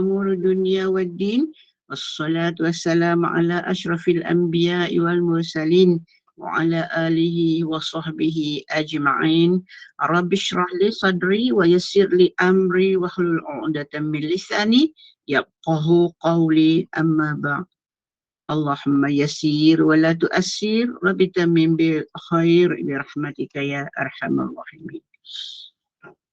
أمور الدنيا والدين والصلاة والسلام على أشرف الأنبياء والمرسلين وعلى آله وصحبه أجمعين. رب اشرح لي صدري ويسر لي أمري واحلل عقدة من لساني يفقهوا قولي. أما بعد. اللهم يسير ولا تؤسر رب تمم بالخير برحمتك يا أرحم الراحمين.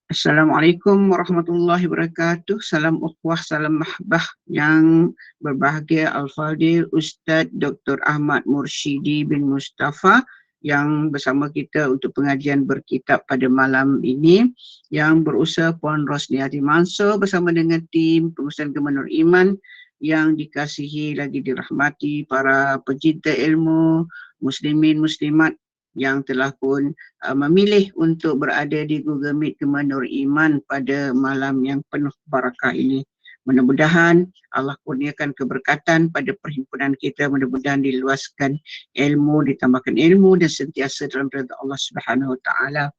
Assalamualaikum warahmatullahi wabarakatuh. Salam ukhuwah, salam mahbah yang berbahagia Al-Fadhil Ustaz Dr. Ahmad Mursyidi bin Mustafa yang bersama kita untuk pengajian berkitab pada malam ini, yang berusaha Puan Rosniati Mansur bersama dengan tim pengurusan Gubernur Iman yang dikasihi lagi dirahmati para pecinta ilmu, muslimin muslimat yang telah pun memilih untuk berada di Google Meet Gubernur Iman pada malam yang penuh barakah ini. Mudah-mudahan Allah kurniakan keberkatan pada perhimpunan kita, mudah-mudahan diluaskan ilmu, ditambahkan ilmu dan sentiasa dalam redha Allah Subhanahu Wa Taala.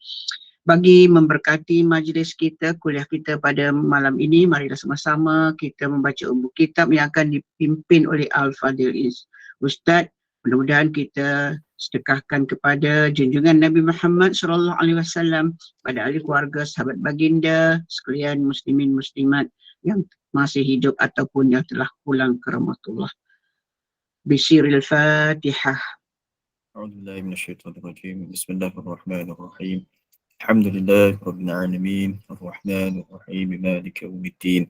Bagi memberkati majlis kita, kuliah kita pada malam ini, marilah sama-sama kita membaca buku kitab yang akan dipimpin oleh Al-Fadhil Ustaz. Mudah-mudahan kita sedekahkan kepada junjungan Nabi Muhammad sallallahu alaihi wasallam, pada ahli keluarga, sahabat baginda, sekalian muslimin muslimat yang masih hidup ataupun yang telah pulang ke rahmatullah. Bisiril Fatihah. A'udzubillahi minasyaitonir rajim. Bismillahirrahmanirrahim. Alhamdulillahi rabbil alamin. Arrahmanir rahim. Maliki yaumiddin.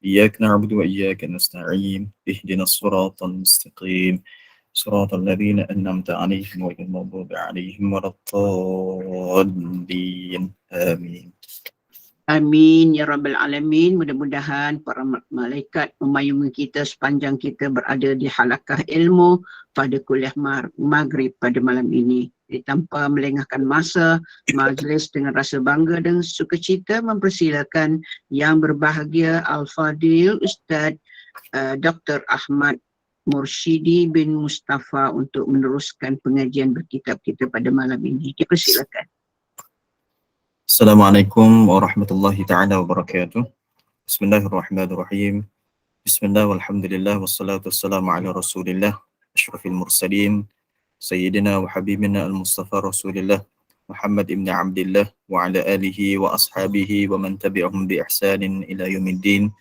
Iyyaka na'budu wa iyyaka nasta'in. Ihdinas siratal mustaqim. صراط الذين أنعمت عليهم غير المغضوب عليهم ولا الضالين آمين. Amin ya rabbal alamin. Mudah-mudahan para malaikat memayungi kita sepanjang kita berada di halakah ilmu pada kuliah maghrib pada malam ini. Jadi, tanpa melengahkan masa, majlis dengan rasa bangga dan sukacita mempersilakan yang berbahagia Al-Fadhil Ustaz Dr. Ahmad Mursyidi bin Mustafa untuk meneruskan pengajian berkitab kita pada malam ini. Dipersilakan. Assalamualaikum warahmatullahi ta'ala wabarakatuh. Bismillahirrahmanirrahim. Bismillah walhamdulillah wassalatu wassalamu ala rasulillah asyrafil mursalin sayyidina wa habibina al-mustafa rasulillah Muhammad ibn Abdillah wa ala alihi wa ashabihi wa man tabi'ahum bi ihsanin ila yaumiddin.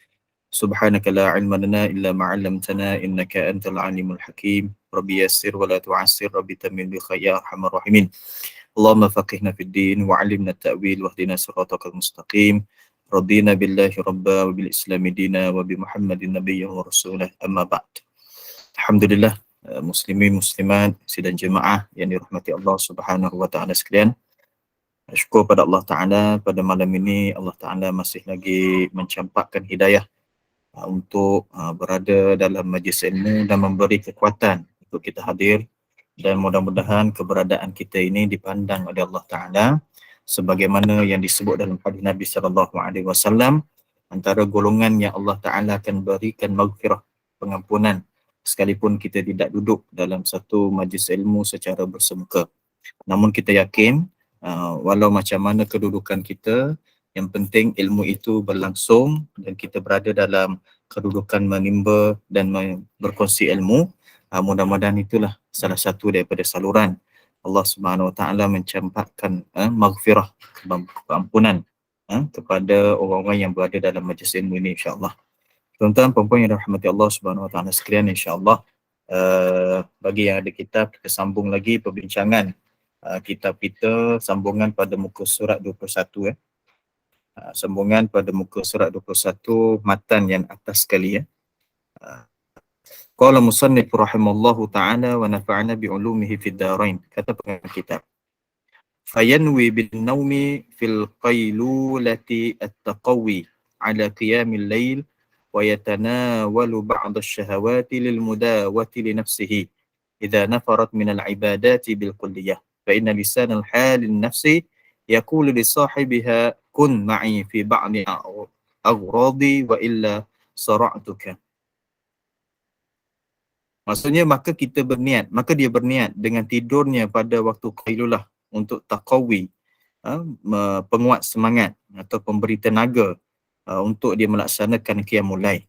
Subhanaka la ilma lana illa ma 'allamtana innaka antal alimul hakim. Rabbi yassir wa la tu'assir, rabbi tammim bi khair ya arhamar rahimin. Allahumma faqihna fid din wa 'allimna at-ta'wil wahdina siratal mustaqim. Radina billahi rabba wa bil islami dina wa bi Muhammadin nabiyyan wa rasulah. Amma ba'd. Alhamdulillah, muslimin muslimat sidang jemaah yang dirahmati Allah Subhanahu wa taala sekalian. Syukur pada Allah Taala, pada malam ini Allah Taala masih lagi mencampakkan hidayah untuk berada dalam majlis ilmu dan memberi kekuatan untuk kita hadir, dan mudah-mudahan keberadaan kita ini dipandang oleh Allah Ta'ala sebagaimana yang disebut dalam hadis Nabi SAW, antara golongan yang Allah Ta'ala akan berikan maghfirah, pengampunan, sekalipun kita tidak duduk dalam satu majlis ilmu secara bersemuka. Namun kita yakin walau macam mana kedudukan kita, yang penting ilmu itu berlangsung dan kita berada dalam kedudukan menimba dan berkongsi ilmu. Mudah-mudahan itulah salah satu daripada saluran Allah Subhanahu Wa Taala mencampakkan maghfirah, pengampunan kepada orang-orang yang berada dalam majlis ilmu ini, insya-Allah. Tuan-tuan puan-puan yang dirahmati Allah Subhanahu Wa Taala sekalian, insya-Allah bagi yang ada kitab, kita sambung lagi perbincangan kitab kita, sambungan pada muka surat 21 sambungan pada muka surat 21 matan yang atas sekali Qala musannif rahimallahu ta'ala wa nafa'ana bi'ulumihi fid darain. Kata pengarang kitab, fayanwi bin naumi fil qailulati at-taqawi ala qiyamil lail wa yatanawalu ba'd ash-shahawati lil mudawati li nafsihi idza nafarat min al-ibadati bil kulliyah fa inna lisan al-hal an-nafsi yaqulu li sahibiha kun ma'i fi ba'di aghradi wa illa sara'tuka. Maksudnya maka dia berniat dengan tidurnya pada waktu qailulah untuk taqawi, penguat semangat atau pemberi tenaga untuk dia melaksanakan qiyamul lail.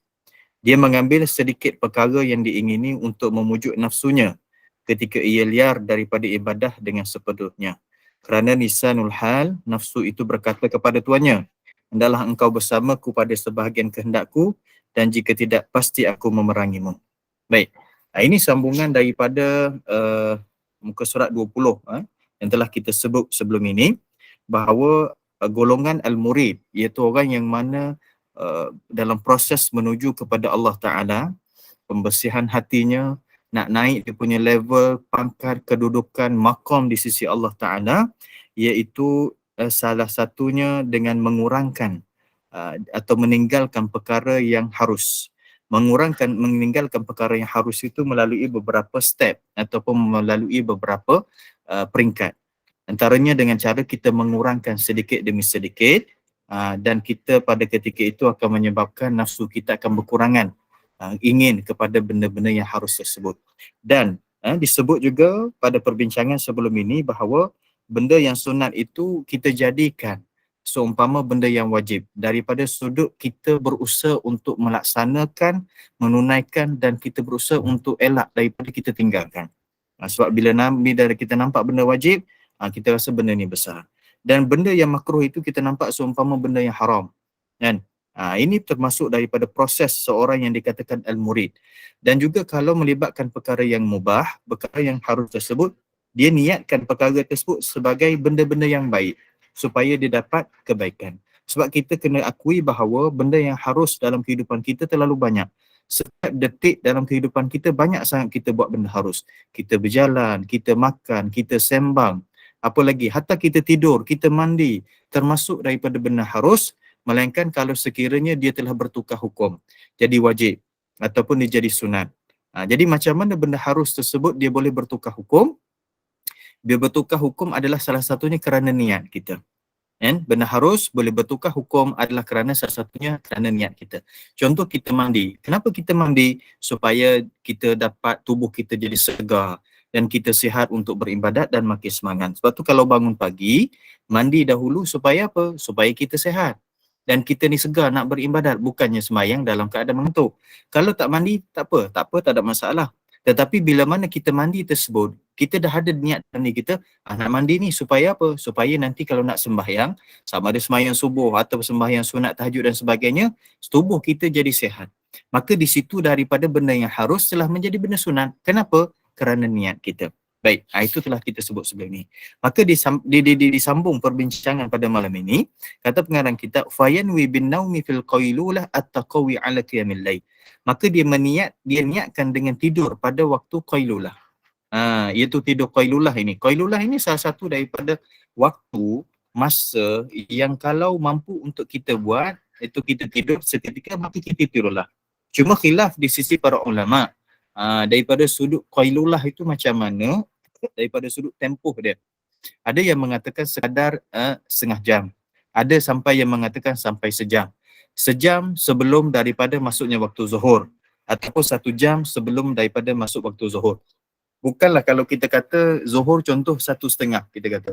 Dia mengambil sedikit perkara yang diingini untuk memujuk nafsunya ketika ia liar daripada ibadah dengan sepenuhnya. Kerana lisanul hal, nafsu itu berkata kepada tuannya, hendaklah engkau bersamaku pada sebahagian kehendakku, dan jika tidak, pasti aku memerangimu. Baik, ini sambungan daripada muka surat 20 yang telah kita sebut sebelum ini, bahawa golongan al-murid, iaitu orang yang mana dalam proses menuju kepada Allah Ta'ala, pembersihan hatinya, nak naik dia punya level, pangkat, kedudukan, maqam di sisi Allah Ta'ala, iaitu salah satunya dengan mengurangkan atau meninggalkan perkara yang harus. Meninggalkan perkara yang harus itu melalui beberapa step ataupun melalui beberapa peringkat. Antaranya dengan cara kita mengurangkan sedikit demi sedikit, dan kita pada ketika itu akan menyebabkan nafsu kita akan berkurangan ingin kepada benda-benda yang harus tersebut. Dan disebut juga pada perbincangan sebelum ini bahawa benda yang sunat itu kita jadikan seumpama benda yang wajib, daripada sudut kita berusaha untuk melaksanakan, menunaikan, dan kita berusaha untuk elak daripada kita tinggalkan. Sebab bila kita nampak benda wajib, kita rasa benda ni besar. Dan benda yang makruh itu kita nampak seumpama benda yang haram. Kan? Ini termasuk daripada proses seorang yang dikatakan al-murid. Dan juga kalau melibatkan perkara yang mubah, perkara yang harus tersebut, dia niatkan perkara tersebut sebagai benda-benda yang baik supaya dia dapat kebaikan. Sebab kita kena akui bahawa benda yang harus dalam kehidupan kita terlalu banyak. Setiap detik dalam kehidupan kita banyak sangat kita buat benda harus. Kita berjalan, kita makan, kita sembang, apa lagi, hatta kita tidur, kita mandi, termasuk daripada benda harus, melainkan kalau sekiranya dia telah bertukar hukum, jadi wajib ataupun dia jadi sunat. Jadi macam mana benda harus tersebut dia boleh bertukar hukum? Dia bertukar hukum adalah salah satunya kerana niat kita. Benda harus boleh bertukar hukum adalah kerana salah satunya kerana niat kita. Contoh kita mandi. Kenapa kita mandi? Supaya kita dapat tubuh kita jadi segar dan kita sihat untuk beribadat dan makin semangat. Sebab tu kalau bangun pagi, mandi dahulu supaya apa? Supaya kita sihat. Dan kita ni segar nak beribadat, bukannya sembahyang dalam keadaan mengantuk. Kalau tak mandi, tak apa, tak ada masalah. Tetapi bila mana kita mandi tersebut, kita dah ada niat ni kita, nak mandi ni supaya apa? Supaya nanti kalau nak sembahyang, sama ada sembahyang subuh atau sembahyang sunat tahajud dan sebagainya, tubuh kita jadi sihat. Maka di situ daripada benda yang harus telah menjadi benda sunat. Kenapa? Kerana niat kita. Baik, itu telah kita sebut sebelum ni. Maka disambung perbincangan pada malam ini, kata pengarang kitab, fayanwi bin naumi fil qailulah at-taqawi ala qiyamil lail. Maka dia niatkan dengan tidur pada waktu qailulah. Iaitu tidur qailulah ini. Qailulah ini salah satu daripada waktu, masa yang kalau mampu untuk kita buat, itu kita tidur seketika, maka kita tidurlah. Cuma khilaf di sisi para ulama. Daripada sudut qailulah itu macam mana, daripada sudut tempoh dia. Ada yang mengatakan sekadar setengah jam. Ada sampai yang mengatakan sampai sejam. Sejam sebelum daripada masuknya waktu zuhur. Ataupun 1 jam sebelum daripada masuk waktu zuhur. Bukanlah kalau kita kata zuhur contoh 1.30 kita kata.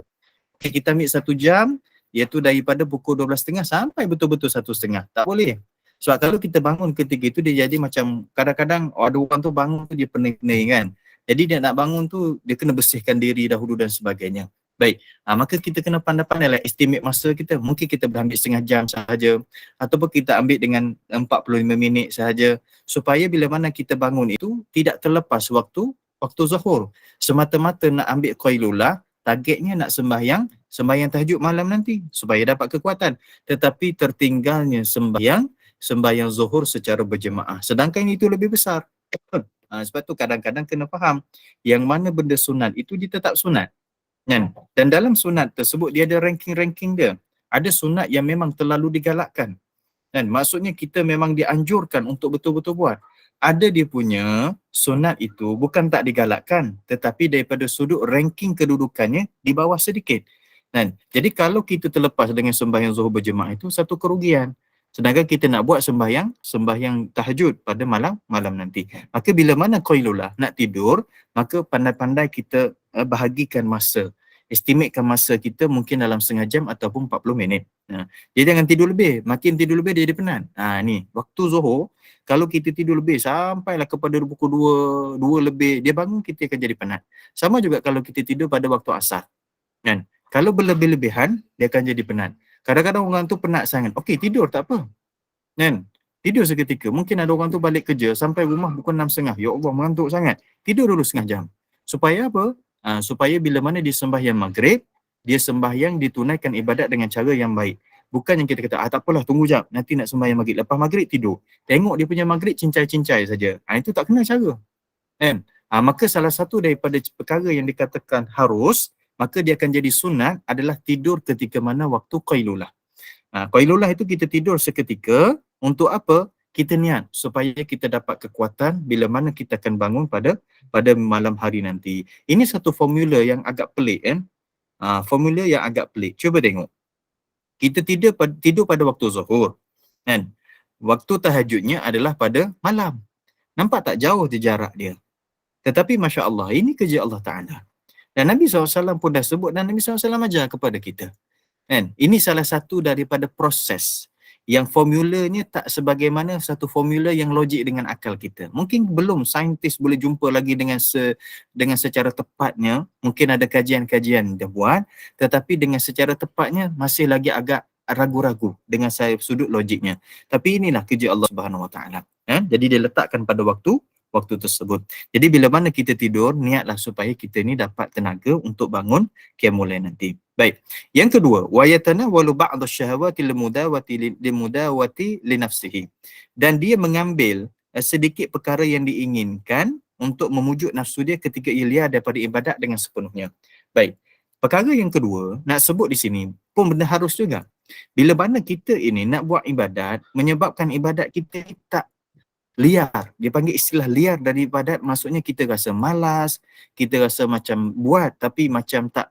Kita ambil 1 jam, iaitu daripada pukul 12.30 sampai betul-betul 1.30. Tak boleh. Sebab kalau kita bangun ketika itu, dia jadi macam kadang-kadang ada orang tu bangun tu dia pening-pening kan. Jadi dia nak bangun tu, dia kena bersihkan diri dahulu dan sebagainya. Baik, maka kita kena pandai-pandai lah estimate masa kita. Mungkin kita berambil setengah jam sahaja, ataupun kita ambil dengan 45 minit sahaja, supaya bila mana kita bangun itu tidak terlepas waktu zuhur. Semata-mata nak ambil qailulah, targetnya nak sembahyang tahajud malam nanti supaya dapat kekuatan. Tetapi tertinggalnya sembahyang zuhur secara berjemaah. Sedangkan itu lebih besar. Sebab tu kadang-kadang kena faham yang mana benda sunat itu dia tetap sunat. Kan? Dan dalam sunat tersebut dia ada ranking-ranking dia. Ada sunat yang memang terlalu digalakkan. Kan? Maksudnya kita memang dianjurkan untuk betul-betul buat. Ada dia punya sunat itu bukan tak digalakkan, tetapi daripada sudut ranking kedudukannya di bawah sedikit. Kan? Jadi kalau kita terlepas dengan sembahyang zuhur berjemaah itu satu kerugian. Sedangkan kita nak buat sembahyang tahajud pada malam nanti. Maka bila mana qailulah nak tidur, maka pandai-pandai kita bahagikan masa. estimatekan masa kita mungkin dalam setengah jam ataupun 40 minit. Dia jangan tidur lebih, makin tidur lebih dia jadi penat. Ni, waktu Zuhur, kalau kita tidur lebih sampailah kepada pukul 2 lebih, dia bangun kita akan jadi penat. Sama juga kalau kita tidur pada waktu Asar. Kan? Kalau berlebih-lebihan, dia akan jadi penat. Kadang-kadang orang tu penat sangat. Okey, tidur tak apa. Kan? Tidur seketika. Mungkin ada orang tu balik kerja sampai rumah pukul 6.30. Ya Allah, mengantuk sangat. Tidur dulu setengah jam. Supaya apa? Supaya bila mana dia sembahyang maghrib, dia sembahyang ditunaikan ibadat dengan cara yang baik. Bukan yang kita kata, tak apalah, tunggu jap. Nanti nak sembahyang maghrib. Lepas maghrib, tidur. Tengok dia punya maghrib, cincai-cincai saja. Itu tak kena cara. Kan? Maka salah satu daripada perkara yang dikatakan harus, maka dia akan jadi sunat adalah tidur ketika mana waktu qailulah. Qailulah itu kita tidur seketika untuk apa? Kita niat supaya kita dapat kekuatan bila mana kita akan bangun pada malam hari nanti. Ini satu formula yang agak pelik kan? Formula yang agak pelik. Cuba tengok. Kita tidur pada waktu Zuhur. Kan? Waktu tahajudnya adalah pada malam. Nampak tak jauh je jarak dia? Tetapi Masya Allah, ini kerja Allah Ta'ala. Dan Nabi SAW pun dah sebut dan Nabi SAW ajar kepada kita. Kan? Ini salah satu daripada proses yang formulanya tak sebagaimana satu formula yang logik dengan akal kita. Mungkin belum saintis boleh jumpa lagi dengan secara tepatnya. Mungkin ada kajian-kajian dia buat, tetapi dengan secara tepatnya masih lagi agak ragu-ragu dengan sudut logiknya. Tapi inilah kerja Allah Subhanahu Wa Taala. Jadi dia letakkan pada waktu tersebut. Jadi bila mana kita tidur, niatlah supaya kita ni dapat tenaga untuk bangun qiyamul lail nanti. Baik. Yang kedua, wa yatanawwalu ba'd asy-syahawati limudawati li nafsihi. Dan dia mengambil sedikit perkara yang diinginkan untuk memujuk nafsu dia ketika ia liar daripada ibadat dengan sepenuhnya. Baik. Perkara yang kedua, nak sebut di sini pun benda harus juga. Bila mana kita ini nak buat ibadat, menyebabkan ibadat kita tak liar, dia panggil istilah liar dari ibadat, maksudnya kita rasa malas, kita rasa macam buat tapi macam tak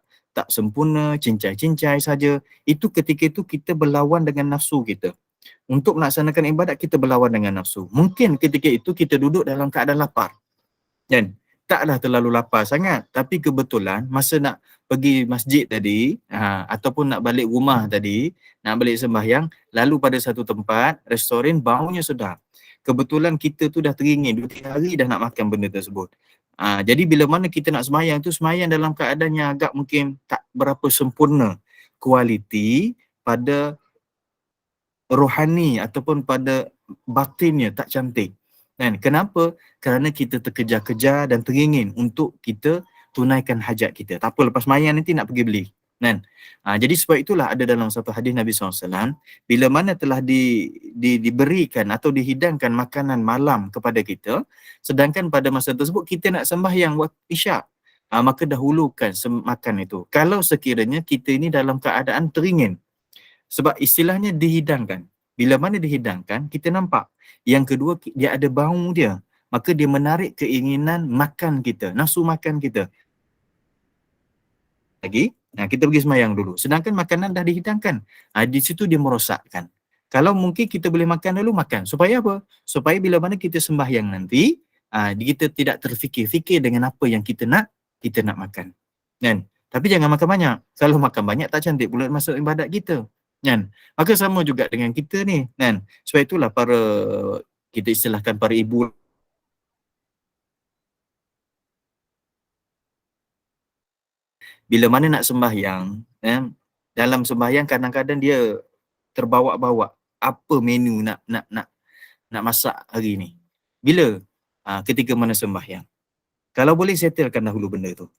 sempurna, cincai-cincai saja. Itu ketika itu kita berlawan dengan nafsu kita. Untuk melaksanakan ibadat kita berlawan dengan nafsu. Mungkin ketika itu kita duduk dalam keadaan lapar. Kan? Taklah terlalu lapar sangat, tapi kebetulan masa nak pergi masjid tadi, ataupun nak balik rumah tadi, nak balik sembahyang, lalu pada satu tempat, restoran, baunya sedap. Kebetulan kita tu dah teringin 2-3 hari dah nak makan benda tersebut. Jadi bila mana kita nak sembahyang tu, sembahyang dalam keadaan yang agak mungkin tak berapa sempurna kualiti pada rohani ataupun pada batinnya, tak cantik. Kan? Kenapa? Kerana kita terkejar-kejar dan teringin untuk kita tunaikan hajat kita. Tak apa, lepas sembahyang nanti nak pergi beli. Kan? Jadi sebab itulah ada dalam satu hadis Nabi SAW, bila mana telah diberikan atau dihidangkan makanan malam kepada kita, sedangkan pada masa tersebut kita nak sembahyang waktu isyak, maka dahulukan makan itu. Kalau sekiranya kita ini dalam keadaan teringin, sebab istilahnya dihidangkan. Bila mana dihidangkan, kita nampak. Yang kedua, dia ada bau dia. Maka dia menarik keinginan makan kita, nafsu makan kita. Lagi, kita pergi sembahyang dulu. Sedangkan makanan dah dihidangkan. Di situ dia merosakkan. Kalau mungkin kita boleh makan dulu, makan. Supaya apa? Supaya bila mana kita sembahyang nanti, kita tidak terfikir-fikir dengan apa yang kita nak makan. Kan? Tapi jangan makan banyak. Kalau makan banyak tak cantik pula masuk ibadat kita. Kan? Maka sama juga dengan kita ni. Kan? Sebab itulah kita istilahkan para ibu, bila mana nak sembahyang, dalam sembahyang kadang-kadang dia terbawa-bawa apa menu nak masak hari ni. Bila? Ketika mana sembahyang. Kalau boleh settlekan dahulu benda tu.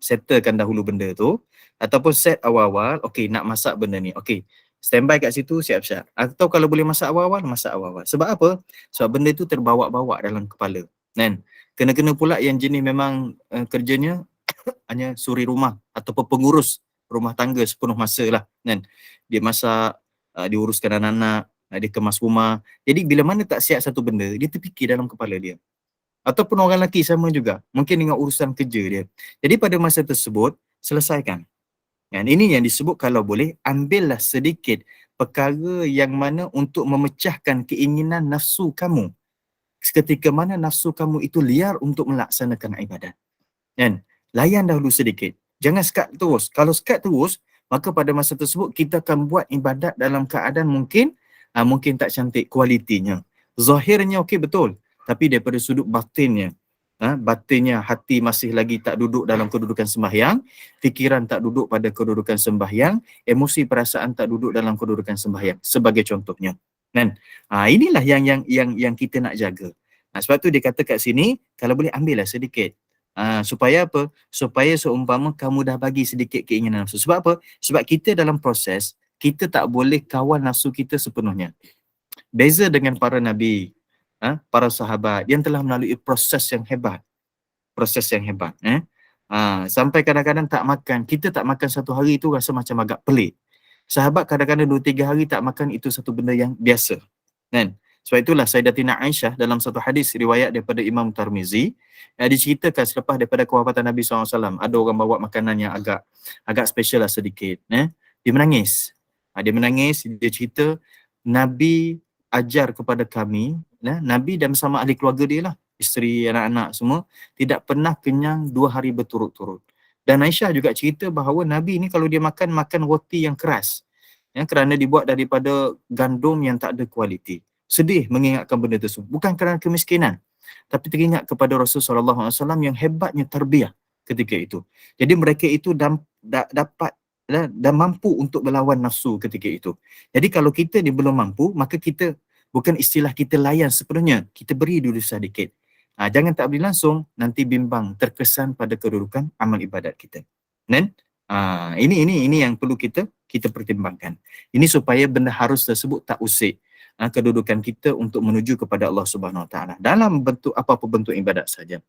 Settlekan dahulu benda tu, ataupun set awal-awal, okey nak masak benda ni. Okey, standby kat situ, siap-siap. Atau kalau boleh masak awal-awal, masak awal-awal. Sebab apa? Sebab benda tu terbawa-bawa dalam kepala. Kena-kena pula yang jenis memang kerjanya hanya suri rumah ataupun pengurus rumah tangga sepenuh masa lah. Dia masak, dia uruskan anak-anak, dia kemas rumah. Jadi bila mana tak siap satu benda, dia terfikir dalam kepala dia. Ataupun orang lelaki sama juga, mungkin dengan urusan kerja dia. Jadi pada masa tersebut, selesaikan. Ini yang disebut kalau boleh, ambillah sedikit perkara yang mana untuk memecahkan keinginan nafsu kamu. Ketika mana nafsu kamu itu liar untuk melaksanakan ibadat. Layan dahulu sedikit. Jangan sekat terus. Kalau sekat terus, maka pada masa tersebut kita akan buat ibadat dalam keadaan mungkin mungkin tak cantik kualitinya. Zahirnya okey betul, tapi daripada sudut batinnya, batinnya hati masih lagi tak duduk dalam kedudukan sembahyang, fikiran tak duduk pada kedudukan sembahyang, emosi perasaan tak duduk dalam kedudukan sembahyang, sebagai contohnya. Kan? Inilah yang kita nak jaga. Sebab tu dia kata kat sini, kalau boleh ambillah sedikit. Supaya apa? Supaya seumpama kamu dah bagi sedikit keinginan nafsu. Sebab apa? Sebab kita dalam proses, kita tak boleh kawal nafsu kita sepenuhnya. Beza dengan para nabi, para sahabat yang telah melalui proses yang hebat. Proses yang hebat. Sampai kadang-kadang tak makan. Kita tak makan satu hari itu rasa macam agak pelik. Sahabat kadang-kadang 2-3 hari tak makan, itu satu benda yang biasa. Kan? Sebab itulah Sayyidatina Aisyah dalam satu hadis riwayat daripada Imam Tirmizi, diceritakan selepas daripada kewafatan Nabi SAW, ada orang bawa makanan yang agak special lah sedikit. Dia menangis. Dia menangis, dia cerita, Nabi ajar kepada kami, Nabi dan bersama ahli keluarga dia lah, isteri, anak-anak semua, tidak pernah kenyang 2 hari berturut-turut. Dan Aisyah juga cerita bahawa Nabi ni kalau dia makan roti yang keras, kerana dibuat daripada gandum yang tak ada kualiti. Sedih mengingatkan benda tersebut. Bukan kerana kemiskinan, tapi teringat kepada Rasulullah SAW yang hebatnya tarbiyah ketika itu. Jadi mereka itu dapat dan mampu untuk melawan nafsu ketika itu. Jadi kalau kita ni belum mampu, maka kita, bukan istilah kita layan sepenuhnya, kita beri dulu sedikit. Jangan tak beri langsung, nanti bimbang, terkesan pada kedudukan amal ibadat kita. Dan ini yang perlu kita pertimbangkan. Ini supaya benda harus tersebut tak usik kedudukan kita untuk menuju kepada Allah Subhanahu Wa Taala dalam bentuk apa-apa bentuk ibadat saja.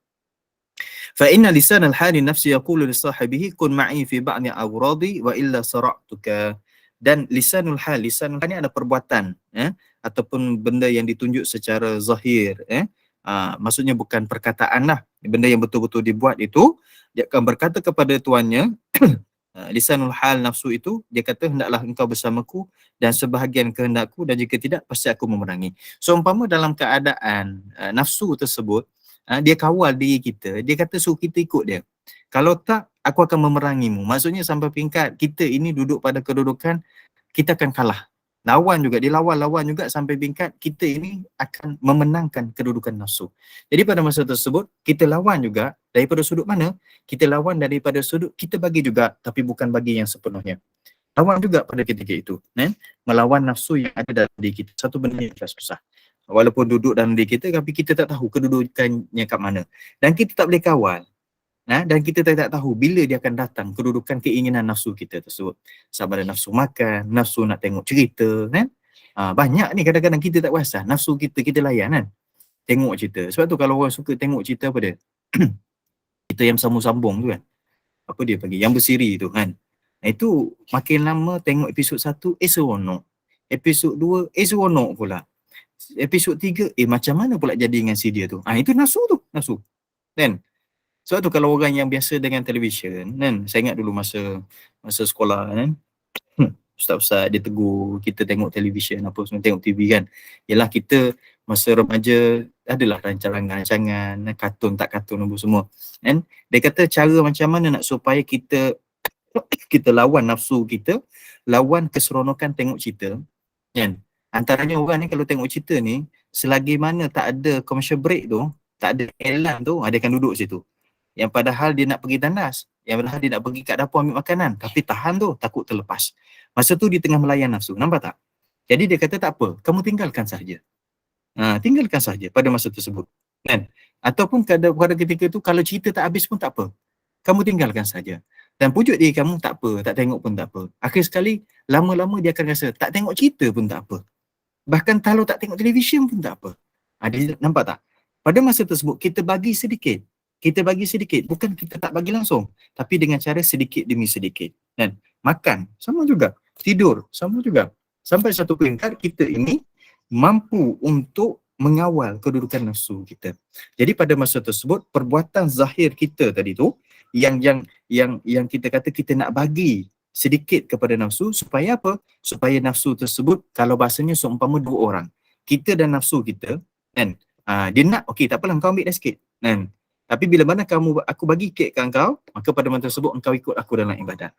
Fa inna lisan al-hali nafsi yaqulu li sahibihi kun ma'i fi ba'di awradi wa illa sara'tuka. Dan lisanul hal ni ada perbuatan, ataupun benda yang ditunjuk secara zahir, maksudnya bukan perkataan lah, benda yang betul-betul dibuat itu, dia akan berkata kepada tuannya, lisanul hal nafsu itu, dia kata hendaklah engkau bersamaku dan sebahagian kehendakku, dan jika tidak pasti aku memerangi. So umpama dalam keadaan nafsu tersebut, dia kawal diri kita, dia kata suruh kita ikut dia. Kalau tak, aku akan memerangimu. Maksudnya sampai peringkat kita ini duduk pada kedudukan kita akan kalah. Dilawan juga sampai peringkat kita ini akan memenangkan kedudukan nafsu. Jadi pada masa tersebut, kita lawan juga daripada sudut mana? Kita lawan daripada sudut kita bagi juga, tapi bukan bagi yang sepenuhnya. Lawan juga pada ketika itu. Melawan nafsu yang ada dalam diri kita. Satu benda yang susah. Walaupun duduk dalam diri kita, tapi kita tak tahu kedudukannya kat mana. Dan kita tak boleh kawal. Dan kita tak tahu bila dia akan datang kedudukan keinginan nafsu kita tersebut. Sama ada nafsu makan, nafsu nak tengok cerita, banyak ni kadang-kadang kita tak perasan, nafsu kita layan kan, tengok cerita. Sebab tu kalau orang suka tengok cerita apa dia, cerita yang sambung-sambung tu kan, apa dia panggil, yang bersiri tu kan, itu makin lama tengok episod 1, seronok. Episod 2, seronok pula. Episod 3, macam mana pula jadi dengan si dia tu. Itu nafsu kan. Sebab tu kalau orang yang biasa dengan televisyen kan, saya ingat dulu masa sekolah kan, ustaz-ustaz dia tegur kita tengok televisyen apa semua, tengok TV kan. Yalah kita masa remaja adalah rancangan-rancangan, kartun tak kartun apa semua kan. Dia kata cara macam mana nak supaya kita lawan nafsu kita, lawan keseronokan tengok cerita kan. Antaranya orang ni kalau tengok cerita ni, selagi mana tak ada commercial break tu, tak ada iklan tu, dia akan duduk situ. Yang padahal dia nak pergi tandas, yang padahal dia nak pergi kat dapur ambil makanan, tapi tahan tu, takut terlepas. Masa tu dia tengah melayan nafsu, nampak tak? Jadi dia kata tak apa, kamu tinggalkan sahaja. Tinggalkan sahaja pada masa tersebut. Kan? Ataupun pada ketika tu, kalau cerita tak habis pun tak apa, kamu tinggalkan sahaja. Dan pujuk diri kamu, tak apa, tak tengok pun tak apa. Akhir sekali, lama-lama dia akan rasa, tak tengok cerita pun tak apa. Bahkan kalau tak tengok televisyen pun tak apa. Dia, nampak tak? Pada masa tersebut, kita bagi sedikit. Bukan kita tak bagi langsung, tapi dengan cara sedikit demi sedikit. Dan makan, sama juga. Tidur, sama juga. Sampai satu peringkat kita ini mampu untuk mengawal kedudukan nafsu kita. Jadi pada masa tersebut, perbuatan zahir kita tadi tu, yang kita kata kita nak bagi sedikit kepada nafsu, supaya apa? Supaya nafsu tersebut, kalau bahasanya seumpama 2 orang, kita dan nafsu kita, kan? Dia nak, okey tak apalah kau ambil dah sikit. Kan? Tapi bila mana aku bagi kek kat engkau, maka pada masa tersebut engkau ikut aku dalam ibadat.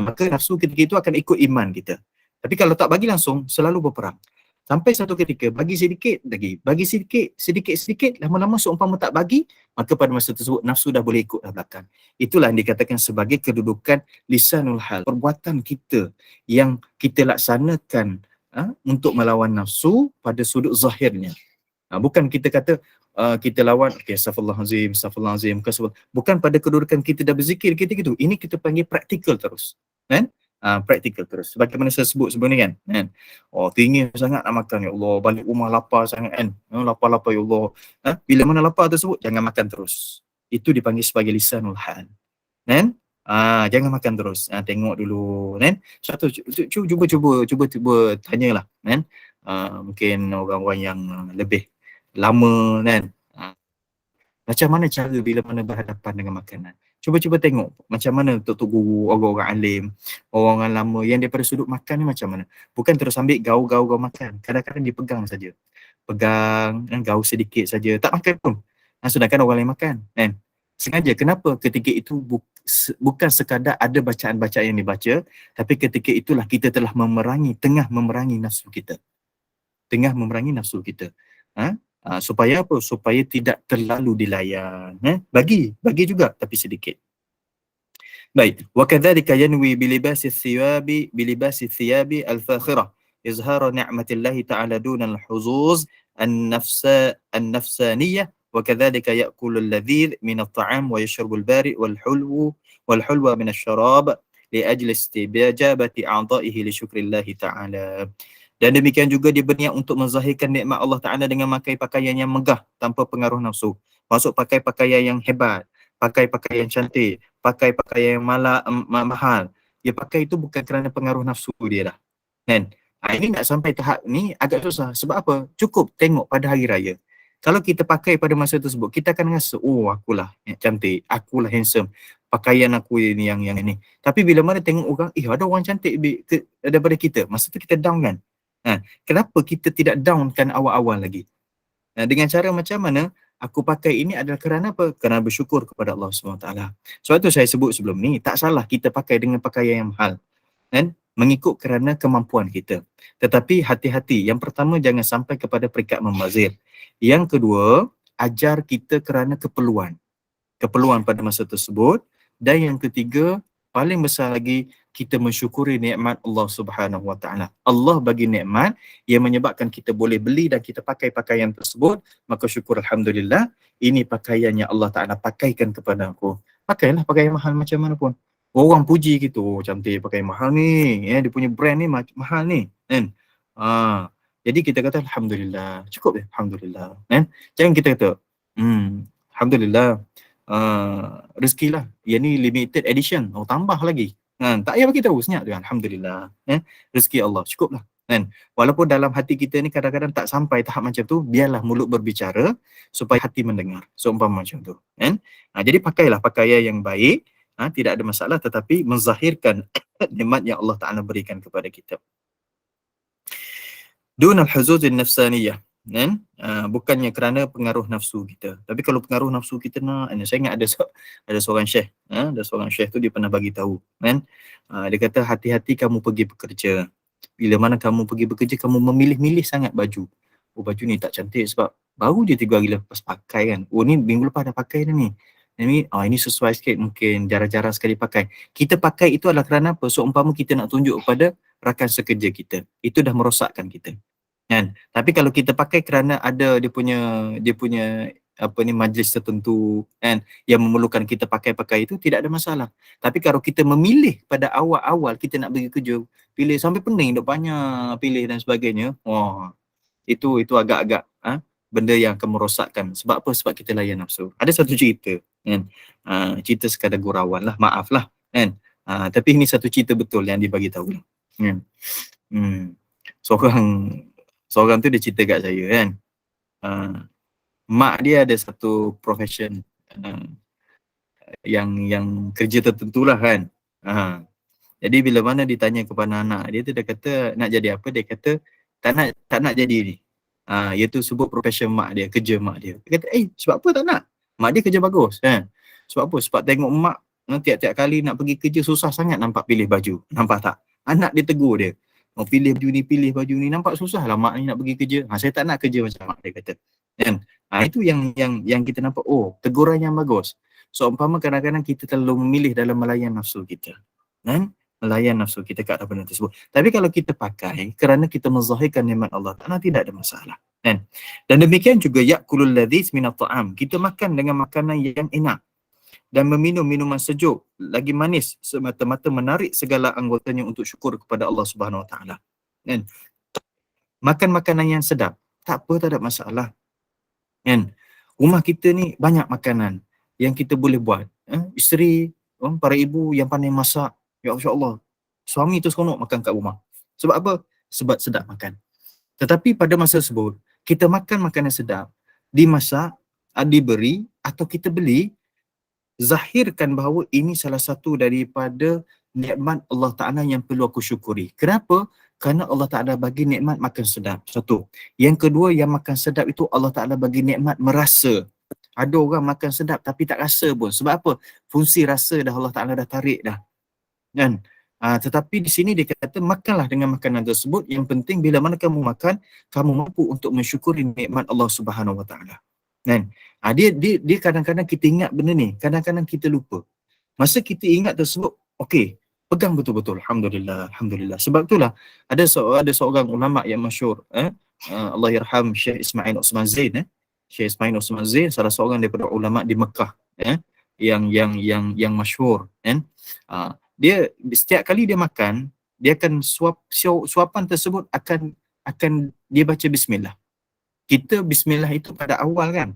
Maka nafsu ketika itu akan ikut iman kita. Tapi kalau tak bagi langsung, selalu berperang. Sampai satu ketika, bagi sedikit lagi, bagi sedikit, lama-lama seumpama tak bagi, maka pada masa tersebut nafsu dah boleh ikut dah belakang. Itulah yang dikatakan sebagai kedudukan lisanul hal. Perbuatan kita yang kita laksanakan untuk melawan nafsu pada sudut zahirnya. Bukan kita kata kita lawan, okay, astaghfirullahalazim, bukan pada kedudukan kita dah berzikir kita gitu. Ini kita panggil praktikal terus. Kan? Praktikal terus. Sebagaimana saya sebut sebelum ni kan. Tinggi sangat nak makan, ya Allah. Balik rumah lapar sangat kan. Lapar-lapar, ya Allah. Bila mana lapar tersebut, jangan makan terus. Itu dipanggil sebagai lisanul hal. Kan? Jangan makan terus. Tengok dulu. Kan? Satu, cuba tanyalah. Kan? Mungkin orang-orang yang lebih lama kan, macam mana cara bila mana berhadapan dengan makanan. Cuba tengok macam mana tok guru, orang-orang alim, orang-orang lama yang daripada sudut makan ni macam mana. Bukan terus ambil gaul makan. Kadang-kadang dia pegang saja. Pegang, gaul sedikit saja, tak makan pun. Sedangkan orang lain makan kan. Sengaja. Kenapa? Ketika itu bukan sekadar ada bacaan-bacaan yang dibaca, tapi ketika itulah kita telah tengah memerangi nafsu kita. Supaya apa? Supaya tidak terlalu dilayan. Bagi juga tapi sedikit. Baik, wa kadzalika yanwi bilibasi thiyabi al-fakhirah izhara ni'matillahi ta'ala duna al-huzuz an-nafsaniyah wa kadzalika ya'kulu al-ladhidh min at-ta'am wa yashrabu al-bari' wal-hulwa min asy-syarab li ajli istibajabati a'dha'ihi li syukrillahi ta'ala. Dan demikian juga dia berniat untuk menzahirkan nikmat Allah Ta'ala dengan memakai pakaian yang megah tanpa pengaruh nafsu. Maksud pakai pakaian yang hebat, pakai pakaian cantik, pakai pakaian yang mahal. Dia pakai itu bukan kerana pengaruh nafsu dia dah. Kan? Ini nak sampai tahap ni agak susah. Sebab apa? Cukup tengok pada hari raya. Kalau kita pakai pada masa tersebut, kita akan rasa, akulah yang cantik, akulah handsome. Pakaian aku ini yang ini. Tapi bila mana tengok orang, ada orang cantik daripada kita. Masa tu kita down kan? Kenapa kita tidak downkan awal-awal lagi? Dengan cara macam mana aku pakai ini adalah kerana apa? Kerana bersyukur kepada Allah SWT. Sebab itu saya sebut sebelum ni, tak salah kita pakai dengan pakaian yang mahal. Mengikut kerana kemampuan kita. Tetapi hati-hati. Yang pertama, jangan sampai kepada peringkat membazir. Yang kedua, ajar kita kerana keperluan pada masa tersebut. Dan yang ketiga, paling besar lagi, kita mensyukuri nikmat Allah Subhanahu Wa Taala. Allah bagi nikmat yang menyebabkan kita boleh beli dan kita pakai pakaian tersebut, maka syukur alhamdulillah, ini pakaian yang Allah Taala pakaikan kepada aku. Pakailah pakaian mahal macam mana pun. Orang puji gitu, cantik pakai mahal ni, dia punya brand ni mahal ni, kan? Jadi kita kata alhamdulillah, cukup ya, alhamdulillah, kan? Jangan kita kata, alhamdulillah, rezeki lah, yang ni limited edition, tambah lagi. Tak payah bagi tahu, senyap tu, alhamdulillah, rezeki Allah, cukup lah. Walaupun dalam hati kita ni kadang-kadang tak sampai tahap macam tu, biarlah mulut berbicara supaya hati mendengar, seumpama macam tu. Jadi pakailah pakaian yang baik, tidak ada masalah, tetapi menzahirkan nikmat yang Allah Ta'ala berikan kepada kita. Dunal huzuzin nafsaniyah. Bukannya kerana pengaruh nafsu kita. Tapi kalau pengaruh nafsu kita saya ingat ada seorang syekh, ada seorang syekh tu dia pernah bagi tahu, dia kata hati-hati kamu pergi bekerja. Bila mana kamu pergi bekerja, kamu memilih-milih sangat baju. Baju ni tak cantik sebab baru je 3 hari lepas pakai kan. Ni minggu lepas dah pakai dah ni. Ini sesuai sikit, mungkin jarang-jarang sekali pakai. Kita pakai itu adalah kerana apa? Seumpama kita nak tunjuk kepada rakan sekerja kita. Itu dah merosakkan kita. Kan? Tapi kalau kita pakai kerana ada dia punya majlis tertentu kan, yang memerlukan kita pakai itu, tidak ada masalah. Tapi kalau kita memilih pada awal-awal kita nak pergi kerja, pilih sampai pening duk banyak pilih dan sebagainya, itu agak-agak benda yang akan merosakkan. Sebab apa? Sebab kita layan nafsu. Ada satu cerita kan, cerita sekadar gurauan lah, maaf lah kan, tapi ini satu cerita betul yang dibagi tahu lah. Seorang tu dia cerita kat saya kan, mak dia ada satu profession yang kerja tertentu lah kan. Jadi bila mana ditanya kepada anak dia tu, dia kata nak jadi apa, dia kata tak nak jadi ni. Iaitu sebut profession mak dia, kerja mak dia. Dia kata sebab apa tak nak? Mak dia kerja bagus kan. Sebab apa? Sebab tengok mak tiap-tiap kali nak pergi kerja susah sangat nampak pilih baju. Nampak tak? Anak dia tegur dia. Oh, pilih baju ni nampak susah lah mak ni nak pergi kerja. Saya tak nak kerja macam mak dia kata. Kan? Itu yang kita nampak, oh, teguran yang bagus. So umpama kadang-kadang kita terlalu memilih dalam melayan nafsu kita. Kan? Melayan nafsu kita ke arah benda tersebut. Tapi kalau kita pakai kerana kita menzahirkan nikmat Allah Ta'ala, tidak ada masalah. Kan? Dan demikian juga ya'kulul ladhis minat ta'am. Kita makan dengan makanan yang enak dan meminum minuman sejuk lagi manis semata-mata menarik segala anggotanya untuk syukur kepada Allah Subhanahu Wa Ta'ala. Kan? Makan makanan yang sedap, tak apa, tak ada masalah. Kan? Rumah kita ni banyak makanan yang kita boleh buat. Isteri, para ibu yang pandai masak, ya Allah, suami tu seronok makan kat rumah. Sebab apa? Sebab sedap makan. Tetapi pada masa tersebut, kita makan makanan sedap, dimasak, diberi atau kita beli, zahirkan bahawa ini salah satu daripada nikmat Allah Ta'ala yang perlu aku syukuri. Kenapa? Kerana Allah Ta'ala bagi nikmat makan sedap. Satu. Yang kedua, yang makan sedap itu Allah Ta'ala bagi nikmat merasa. Ada orang makan sedap tapi tak rasa pun. Sebab apa? Fungsi rasa dah Allah Ta'ala dah tarik dah. Kan? Tetapi di sini dia kata makanlah dengan makanan tersebut. Yang penting bila mana kamu makan, kamu mampu untuk mensyukuri nikmat Allah Subhanahu Wa Ta'ala. Kan? Dia kadang-kadang kita ingat benda ni, kadang-kadang kita lupa. Masa kita ingat tersebut, okey, pegang betul-betul. Alhamdulillah, alhamdulillah. Sebab itulah ada seorang ulama yang masyhur, Allahyarham Syekh Ismail Osman Zain, Syekh Ismail Osman Zain salah seorang daripada ulama di Mekah, yang masyhur, kan? Dia setiap kali dia makan, dia akan suapan tersebut akan dia baca bismillah. Kita bismillah itu pada awal kan.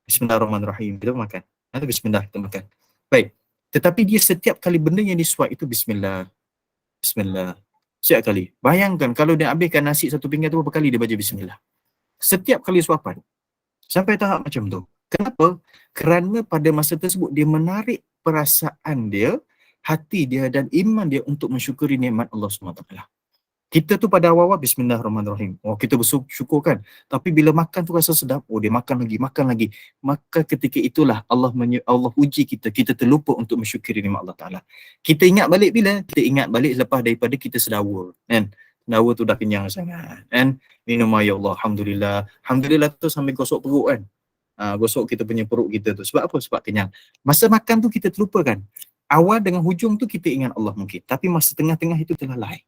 Bismillahirrahmanirrahim. Kita makan. Atau bismillah kita makan. Baik. Tetapi dia setiap kali benda yang disuap itu bismillah. Bismillah. Setiap kali. Bayangkan kalau dia habiskan nasi satu pinggan tu berapa kali dia baca bismillah. Setiap kali suapan. Sampai tahap macam tu. Kenapa? Kerana pada masa tersebut dia menarik perasaan dia, hati dia dan iman dia untuk mensyukuri nikmat Allah SWT. Kita tu pada awal-awal bismillahirrahmanirrahim. Oh, kita bersyukur kan. Tapi bila makan tu rasa sedap, oh dia makan lagi. Maka ketika itulah Allah uji kita. Kita terlupa untuk mensyukuri nikmat Allah Ta'ala. Kita ingat balik bila? Kita ingat balik lepas daripada kita sedawa. Kan? Sedawa tu dah kenyang sangat. Kan? Minum ya Allah. Alhamdulillah. Alhamdulillah tu sambil gosok perut kan. Gosok kita punya perut kita tu. Sebab apa? Sebab kenyang. Masa makan tu kita terlupa kan. Awal dengan hujung tu kita ingat Allah mungkin. Tapi masa tengah-tengah itu terlalai.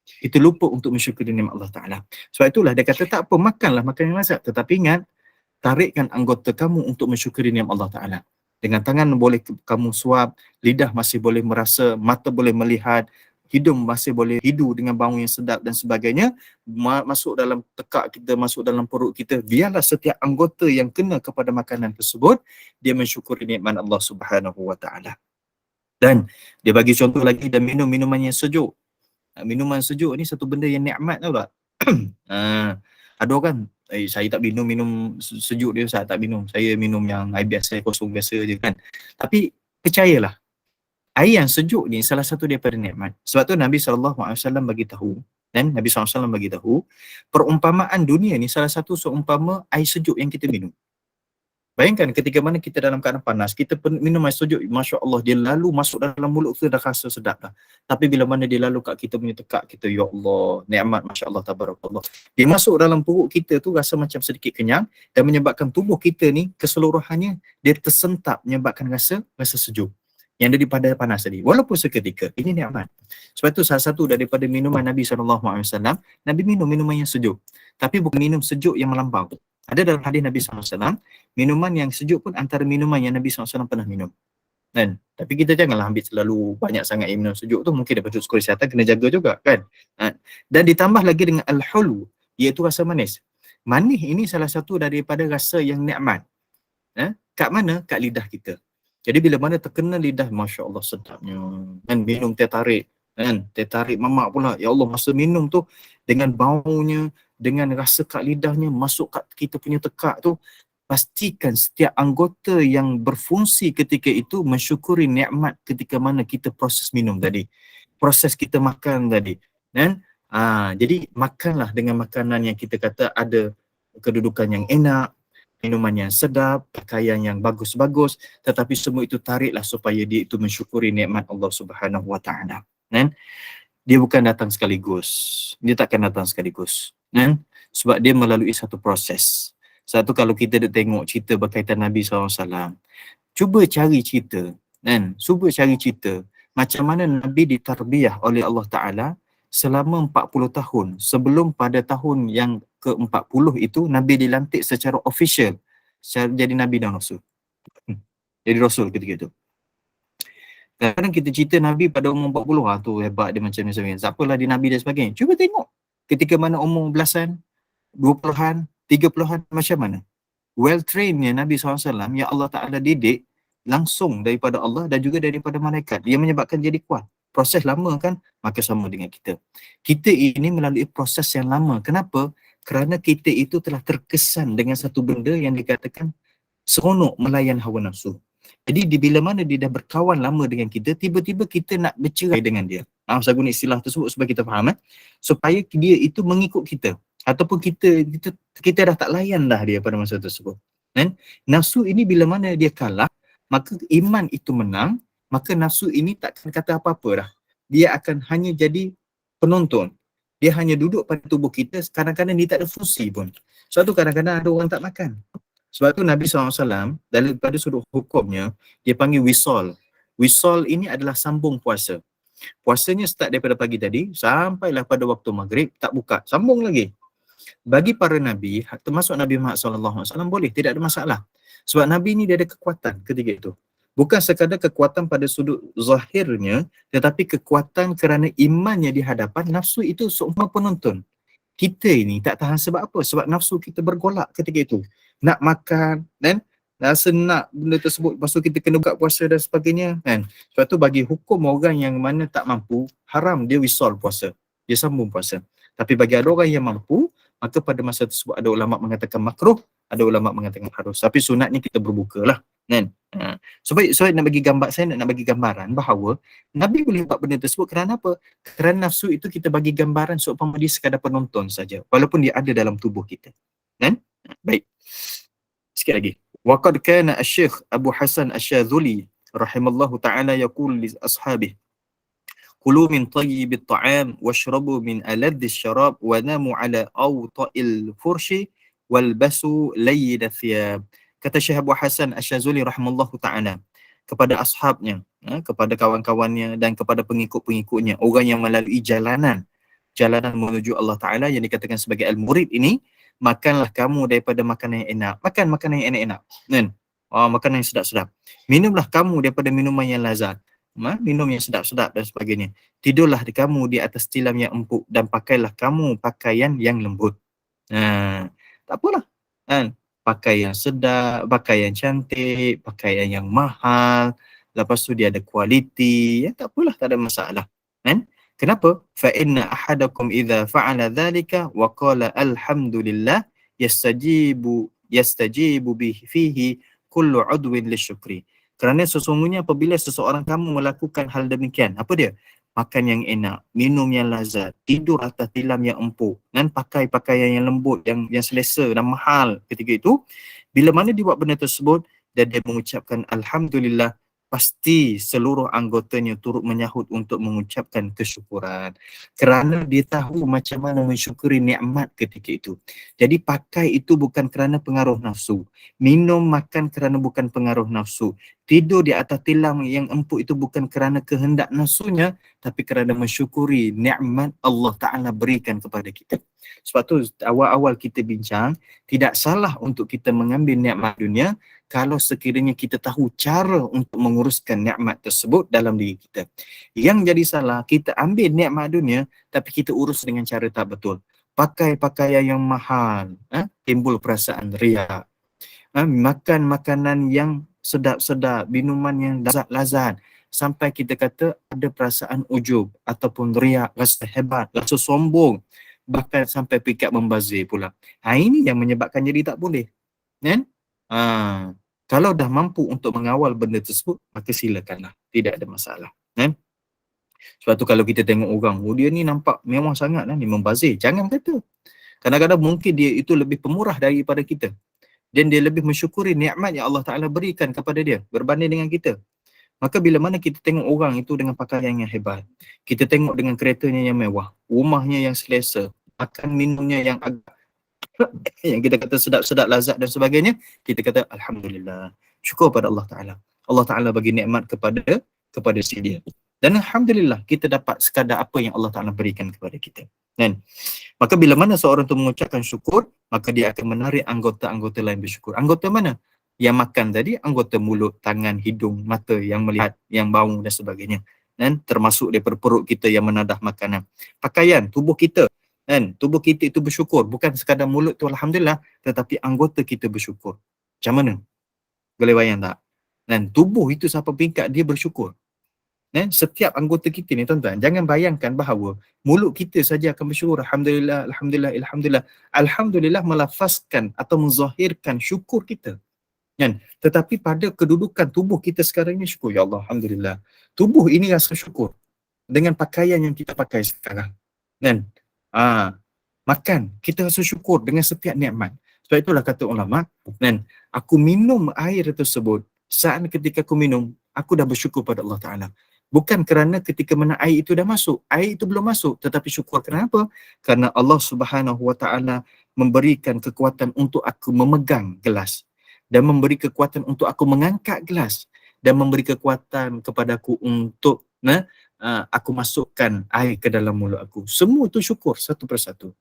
Kita lupa untuk mensyukuri nikmat Allah Ta'ala. Sebab itulah dia kata tak apa, makanlah makan yang lazat. Tetapi ingat, tarikkan anggota kamu untuk mensyukuri nikmat Allah Ta'ala. Dengan tangan boleh kamu suap, lidah masih boleh merasa, mata boleh melihat, hidung masih boleh hidu dengan bau yang sedap dan sebagainya. Masuk dalam tekak kita, masuk dalam perut kita. Biarlah setiap anggota yang kena kepada makanan tersebut, dia mensyukuri nikmat Allah Subhanahu Wa Ta'ala. Dan dia bagi contoh lagi, dan minum minuman yang sejuk. Minuman sejuk ni satu benda yang nikmat, tahu tak? Ada orang, saya tak minum sejuk dia, saya tak minum. Saya minum yang air biasa, kosong biasa je kan. Tapi percayalah, air yang sejuk ni salah satu daripada nikmat. Sebab tu Nabi SAW bagi tahu, dan Nabi SAW bagi tahu, perumpamaan dunia ni salah satu seumpama air sejuk yang kita minum. Bayangkan ketika mana kita dalam keadaan panas, kita minum air sejuk, Masya Allah, dia lalu masuk dalam mulut kita dah rasa sedap dah. Tapi bila mana dia lalu kat kita punya tekak kita, ya Allah, nikmat, Masya Allah, tabarakallah. Dia masuk dalam perut kita tu rasa macam sedikit kenyang dan menyebabkan tubuh kita ni keseluruhannya dia tersentap, menyebabkan rasa sejuk yang daripada panas tadi. Walaupun seketika, ini nikmat. Sebab tu salah satu daripada minuman Nabi SAW, Nabi minum minuman yang sejuk. Tapi bukan minum sejuk yang melampau. Ada dalam hadis Nabi SAW, minuman yang sejuk pun antara minuman yang Nabi SAW pernah minum. Kan? Tapi kita janganlah ambil terlalu banyak sangat yang minum sejuk tu, mungkin daripada sukul kesihatan kena jaga juga kan. Dan ditambah lagi dengan al-hulu, iaitu rasa manis. Manis ini salah satu daripada rasa yang nikmat. Kat mana? Kat lidah kita. Jadi bila mana terkena lidah, Masya Allah sedapnya. Dan minum teh tarik. Kan? Teh tarik mamak pula. Ya Allah, masa minum tu dengan baunya, dengan rasa kat lidahnya masuk kat kita punya tekak tu, pastikan setiap anggota yang berfungsi ketika itu mensyukuri nikmat ketika mana kita proses minum tadi, proses kita makan tadi. Dan jadi makanlah dengan makanan yang kita kata ada kedudukan yang enak, minuman yang sedap, pakaian yang bagus-bagus, tetapi semua itu tariklah supaya dia itu mensyukuri nikmat Allah Subhanahu Wa Taala. Kan? Dia bukan datang sekaligus. Dia takkan datang sekaligus. Kan? Sebab dia melalui satu proses. Satu, kalau kita tengok cerita berkaitan Nabi SAW, cuba cari cerita, kan? Cuba cari cerita macam mana Nabi ditarbiyah oleh Allah Ta'ala selama 40 tahun. Sebelum pada tahun yang ke-40 itu, Nabi dilantik secara official jadi Nabi dan Rasul. Jadi Rasul ketika itu. Kadang-kadang kita cerita Nabi pada umur 40, tu hebat dia macam ni sebagainya. Siapalah dia Nabi dan sebagainya. Cuba tengok ketika mana umur belasan, 20-an, 30-an, macam mana. Well trainednya Nabi SAW yang Allah Ta'ala didik langsung daripada Allah dan juga daripada malaikat. Dia menyebabkan jadi kuat. Proses lama kan, maka sama dengan kita. Kita ini melalui proses yang lama. Kenapa? Kerana kita itu telah terkesan dengan satu benda yang dikatakan seronok melayan hawa nafsu. Jadi bila mana dia dah berkawan lama dengan kita, tiba-tiba kita nak bercerai dengan dia. Saya guna istilah tersebut supaya kita faham. Supaya dia itu mengikut kita. Ataupun kita dah tak layan dah dia pada masa tersebut. Kan? Nafsu ini bila mana dia kalah, maka iman itu menang, maka nafsu ini takkan kata apa-apa dah. Dia akan hanya jadi penonton. Dia hanya duduk pada tubuh kita, kadang-kadang dia tak ada fungsi pun. Sebab tu kadang-kadang ada orang tak makan. Sebab tu Nabi SAW daripada sudut hukumnya, dia panggil wisol. Wisol ini adalah sambung puasa. Puasanya start daripada pagi tadi, sampailah pada waktu maghrib, tak buka, sambung lagi. Bagi para Nabi, termasuk Nabi Muhammad SAW, boleh, tidak ada masalah. Sebab Nabi ni dia ada kekuatan ketika itu. Bukan sekadar kekuatan pada sudut zahirnya, tetapi kekuatan kerana imannya di hadapan nafsu itu seumpama penonton. Kita ini tak tahan sebab apa? Sebab nafsu kita bergolak ketika itu. Nak makan, kan? Rasa nak benda tersebut, lepas tu kita kena buka puasa dan sebagainya, kan? Sebab tu bagi hukum orang yang mana tak mampu, haram dia wisol puasa. Dia sambung puasa. Tapi bagi ada orang yang mampu, maka pada masa tersebut ada ulama mengatakan makruh, ada ulama mengatakan harus. Tapi sunatnya kita berbuka lah, kan? Sebab nak bagi gambar, saya nak bagi gambaran bahawa Nabi boleh buat benda tersebut kerana apa? Kerana nafsu itu kita bagi gambaran seumpama dia sekadar penonton saja, walaupun dia ada dalam tubuh kita. Kan? Baik. Sikit lagi. Waqad kana asy-syekh Abu Hasan Asy-Syadzuli rahimallahu taala yaqul li ashabihi kulu min tayyibit ta'am washrabu min aladdi syarab wa namu ala awta'il furshi walbasu layyid thiyab. Kata Syekh Abu Hasan Asy-Syadzuli rahimallahu taala kepada ashabnya, kepada kawan-kawannya dan kepada pengikut-pengikutnya, orang yang melalui jalanan menuju Allah Ta'ala yang dikatakan sebagai al-murid ini, makanlah kamu daripada makanan yang enak. Makan makanan yang enak-enak. Kan? Makanan yang sedap-sedap. Minumlah kamu daripada minuman yang lazat. Minum yang sedap-sedap dan sebagainya. Tidurlah kamu di atas tilam yang empuk dan pakailah kamu pakaian yang lembut. Tak apalah. Kan? Pakaian sedap, pakaian cantik, pakaian yang mahal. Lepas tu dia ada kualiti. Ya, tak apalah, tak ada masalah. Kan? Kenapa? Fa inna ahadakum idza fa'ala dzalika wa qala alhamdulillah yastajibu bihi fihi kullu udwin lisyukri. Kerana sesungguhnya apabila seseorang kamu melakukan hal demikian, apa dia? Makan yang enak, minum yang lazat, tidur atas tilam yang empuk, dan pakai pakaian yang lembut, yang selesa dan mahal ketika itu, bila mana dia buat benda tersebut dan dia mengucapkan alhamdulillah, pasti seluruh anggotanya turut menyahut untuk mengucapkan kesyukuran. Kerana dia tahu macam mana mensyukuri nikmat ketika itu. Jadi pakai itu bukan kerana pengaruh nafsu. Minum, makan kerana bukan pengaruh nafsu. Tidur di atas tilam yang empuk itu bukan kerana kehendak nafsunya, tapi kerana mensyukuri nikmat Allah Ta'ala berikan kepada kita. Sebab tu awal-awal kita bincang, tidak salah untuk kita mengambil nikmat dunia kalau sekiranya kita tahu cara untuk menguruskan nikmat tersebut dalam diri kita. Yang jadi salah, kita ambil nikmat dunia tapi kita urus dengan cara tak betul. Pakai pakaian yang mahal, timbul perasaan riak. Makan makanan yang sedap-sedap, minuman yang lazat-lazat, sampai kita kata ada perasaan ujub ataupun riak, rasa hebat, rasa sombong, bahkan sampai pikat membazir pula. Ini yang menyebabkan jadi tak boleh. Kan? Kalau dah mampu untuk mengawal benda tersebut, maka silakanlah, tidak ada masalah. Kan? Sebab tu kalau kita tengok orang, dia ni nampak mewah sangat lah, ni membazir. Jangan kata. Kadang-kadang mungkin dia itu lebih pemurah daripada kita. dan dia lebih mensyukuri nikmat yang Allah Ta'ala berikan kepada dia berbanding dengan kita. Maka bila mana kita tengok orang itu dengan pakaian yang hebat, kita tengok dengan keretanya yang mewah, rumahnya yang selesa, makan minumnya yang agak yang kita kata sedap-sedap, lazat dan sebagainya, kita kata Alhamdulillah, syukur pada Allah Ta'ala. Allah Ta'ala bagi nikmat kepada si dia. Dan Alhamdulillah, kita dapat sekadar apa yang Allah Ta'ala berikan kepada kita. Kan? Maka bila mana seorang tu mengucapkan syukur, maka dia akan menarik anggota-anggota lain bersyukur. Anggota mana? Yang makan tadi, anggota mulut, tangan, hidung, mata, yang melihat, yang bau dan sebagainya. Dan termasuk daripada perut kita yang menadah makanan. Pakaian, tubuh kita. Kan? Tubuh kita itu bersyukur. Bukan sekadar mulut tu Alhamdulillah, tetapi anggota kita bersyukur. Macam mana? Boleh bayang tak? Dan tubuh itu sampai peringkat dia bersyukur. Setiap anggota kita ni tuan-tuan, jangan bayangkan bahawa mulut kita saja akan bersyukur. Alhamdulillah, Alhamdulillah, Alhamdulillah. Alhamdulillah melafazkan atau menzahirkan syukur kita. Kan? Tetapi pada kedudukan tubuh kita sekarang ni syukur. Ya Allah, Alhamdulillah. Tubuh ini rasa syukur dengan pakaian yang kita pakai sekarang. Kan? Makan, kita rasa syukur dengan setiap nikmat. Sebab itulah kata ulama, kan? Aku minum air tersebut, saat ketika aku minum, aku dah bersyukur pada Allah Ta'ala. Bukan kerana ketika mana air itu dah masuk, air itu belum masuk, tetapi syukur kenapa? Kerana Allah Subhanahu Wa Ta'ala memberikan kekuatan untuk aku memegang gelas, dan memberi kekuatan untuk aku mengangkat gelas, dan memberi kekuatan kepadaku untuk aku masukkan air ke dalam mulut aku. Semua itu syukur satu persatu.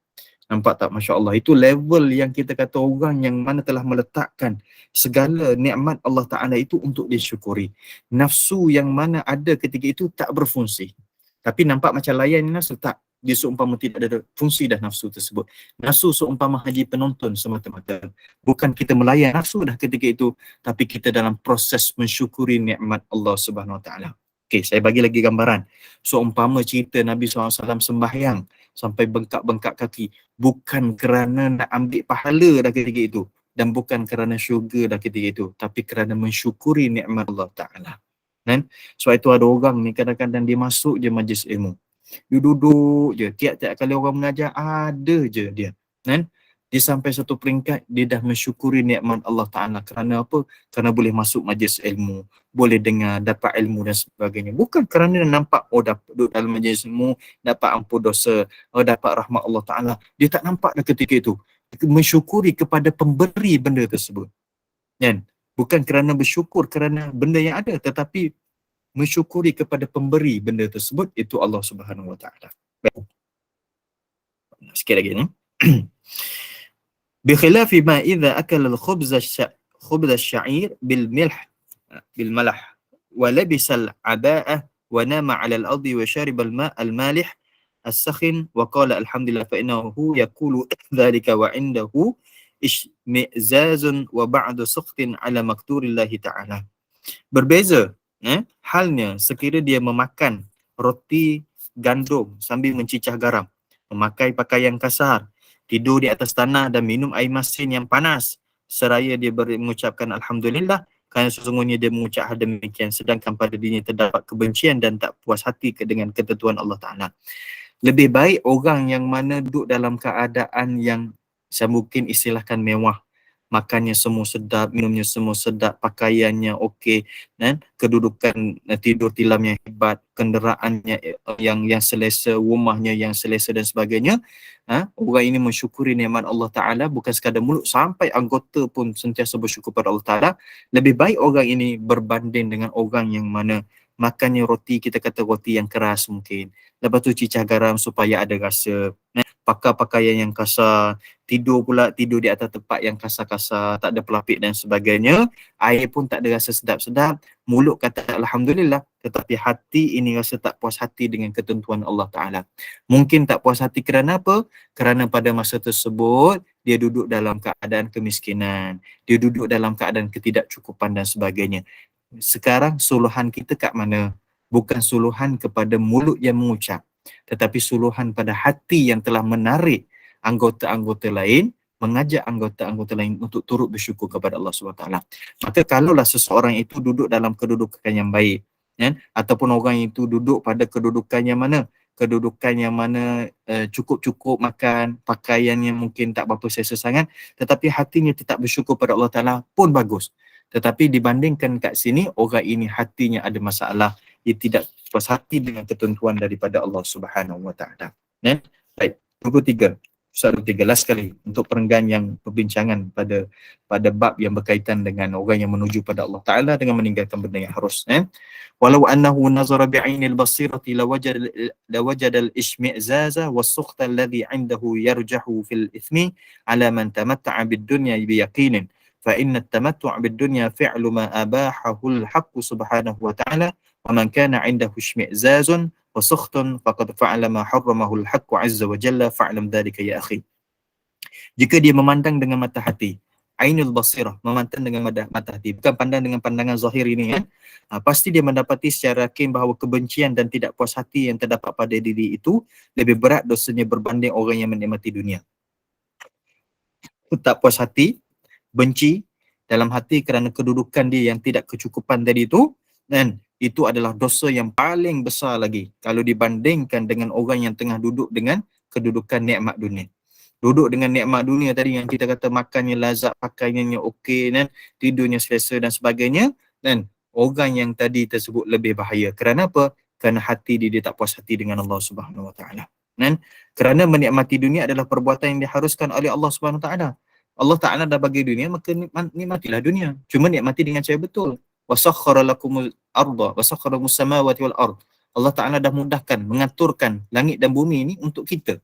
Nampak tak? Masya Allah. Itu level yang kita kata orang yang mana telah meletakkan segala nikmat Allah Ta'ala itu untuk disyukuri. Nafsu yang mana ada ketika itu tak berfungsi. Tapi nampak macam layan nafsu, tak. Dia seumpama tidak ada fungsi dah nafsu tersebut. Nafsu seumpama haji penonton semata-mata. Bukan kita melayan nafsu dah ketika itu, tapi kita dalam proses mensyukuri nikmat Allah Subhanahu Wa Ta'ala. Okey, saya bagi lagi gambaran. Seumpama cerita Nabi SAW sembahyang sampai bengkak-bengkak kaki, bukan kerana nak ambil pahala dah ketika itu, dan bukan kerana syurga dah ketika itu, tapi kerana mensyukuri nikmat Allah Ta'ala. Kan? Sebab itu ada orang ni kadang-kadang dia masuk je majlis ilmu, dia duduk je, tiap-tiap kali orang mengajar ada je dia. Kan? Dia sampai satu peringkat dia dah mensyukuri nikmat Allah Ta'ala. Kerana apa? Kerana boleh masuk majlis ilmu, boleh dengar, dapat ilmu dan sebagainya. Bukan kerana nampak, dapat duduk dalam majlis ilmu, dapat ampun dosa, dapat rahmat Allah Ta'ala. Dia tak nampak dah ketika itu. Mensyukuri kepada pemberi benda tersebut. Kan? Bukan kerana bersyukur kerana benda yang ada, tetapi mensyukuri kepada pemberi benda tersebut, itu Allah Subhanahu Wa Ta'ala. Sikit lagi ni. بخلاف ما إذا أكل الخبز الشعير بالملح ولبس العباءة ونام على الأرض وشرب الماء المالح السخن وقال الحمد لله فإنه يقول ذلك وعنده اشمئزاز وبعد سخط على مقدور الله تعالى. Berbeza halnya sekira dia memakan roti gandum sambil mencicah garam, memakai pakaian kasar, tidur di atas tanah dan minum air masin yang panas, seraya dia mengucapkan Alhamdulillah, kerana sesungguhnya dia mengucap hal demikian, sedangkan pada dirinya terdapat kebencian dan tak puas hati dengan ketentuan Allah Ta'ala. Lebih baik orang yang mana duduk dalam keadaan yang saya mungkin istilahkan mewah, makannya semua sedap, minumnya semua sedap, pakaiannya okey, dan kedudukan tidur tilam yang hebat, kenderaannya yang selesa, rumahnya yang selesa dan sebagainya. Orang ini mensyukuri nikmat Allah Ta'ala, bukan sekadar mulut, sampai anggota pun sentiasa bersyukur pada Allah Ta'ala. Lebih baik orang ini berbanding dengan orang yang mana makannya roti, kita kata roti yang keras mungkin, lepas tu cicah garam supaya ada rasa, pakai pakaian yang kasar, tidur di atas tempat yang kasar-kasar, tak ada pelapik dan sebagainya, air pun tak ada rasa sedap-sedap, mulut kata Alhamdulillah, tetapi hati ini rasa tak puas hati dengan ketentuan Allah Ta'ala. Mungkin tak puas hati kerana apa? Kerana pada masa tersebut, dia duduk dalam keadaan kemiskinan, dia duduk dalam keadaan ketidakcukupan dan sebagainya. Sekarang suluhan kita kat mana? Bukan suluhan kepada mulut yang mengucap, tetapi suluhan pada hati yang telah menarik anggota-anggota lain, mengajak anggota-anggota lain untuk turut bersyukur kepada Allah SWT. Maka kalaulah seseorang itu duduk dalam kedudukan yang baik, ataupun orang itu duduk pada kedudukan yang mana? kedudukan yang mana cukup-cukup makan, pakaian yang mungkin tak berapa selesa sangat, tetapi hatinya tetap bersyukur pada Allah Ta'ala pun bagus. Tetapi dibandingkan kat sini, orang ini hatinya ada masalah, dia tidak puas hati dengan ketentuan daripada Allah Subhanahu Wa Ta'ala. Baik, nombor 3. Soalan 3 last sekali untuk perenggan yang perbincangan pada bab yang berkaitan dengan orang yang menuju pada Allah Ta'ala dengan meninggalkan benda yang harus. Walau annahu nazara bi'ainil basirati lawajada al-ishmi'zaza was-sukhta alladhi 'indahu yarjahu fil ithmi ala man tamatta'a bid-dunya biyaqinin fa inna at-tamattu'a bid-dunya fi'lu ma abahahu al-haqq subhanahu wa ta'ala wa man kana 'indahu ishmi'zazun wa sukhtun faqad fa'ala ma harramahu al-haqq 'azza wa jalla fa'lam dhalika ya akhi. Jika dia memandang dengan mata hati, ainul basirah, memandang dengan mata hati, bukan pandang dengan pandangan zahir ini kan, pasti dia mendapati secara yakin bahawa kebencian dan tidak puas hati yang terdapat pada diri itu lebih berat dosanya berbanding orang yang menikmati dunia. Tak puas hati, benci dalam hati kerana kedudukan dia yang tidak kecukupan tadi itu, dan itu adalah dosa yang paling besar lagi kalau dibandingkan dengan orang yang tengah duduk dengan kedudukan nikmat dunia. Duduk dengan nikmat dunia tadi yang kita kata makannya lazat, pakaiannya okey, dan tidurnya selesa dan sebagainya, dan orang yang tadi tersebut lebih bahaya. Kerana apa? Kerana hati dia tak puas hati dengan Allah Subhanahu Wa Taala. Dan kerana menikmati dunia adalah perbuatan yang diharuskan oleh Allah Subhanahu Wa Taala. Allah Ta'ala dah bagi dunia, maka nikmatilah dunia. Cuma nikmati dengan cara betul. وَسَخَّرَ لَكُمُ الْأَرْضَ وَسَخَّرَ السَّمَاوَاتِ وَالْأَرْضِ. Allah Ta'ala dah mudahkan, mengaturkan langit dan bumi ini untuk kita.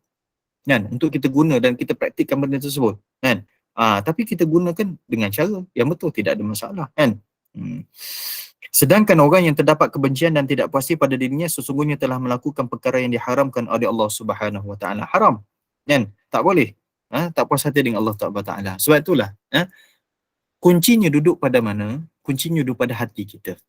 Kan? Untuk kita guna dan kita praktikkan benda tersebut. Kan? Tapi kita gunakan dengan cara yang betul, tidak ada masalah. Kan? Sedangkan orang yang terdapat kebencian dan tidak puas hati pada dirinya sesungguhnya telah melakukan perkara yang diharamkan oleh Allah Subhanahu Wa Ta'ala. Haram. Kan? Tak boleh. Tak puas hati dengan Allah Ta'ala. Sebab itulah kuncinya duduk pada mana? Kuncinya duduk pada hati kita.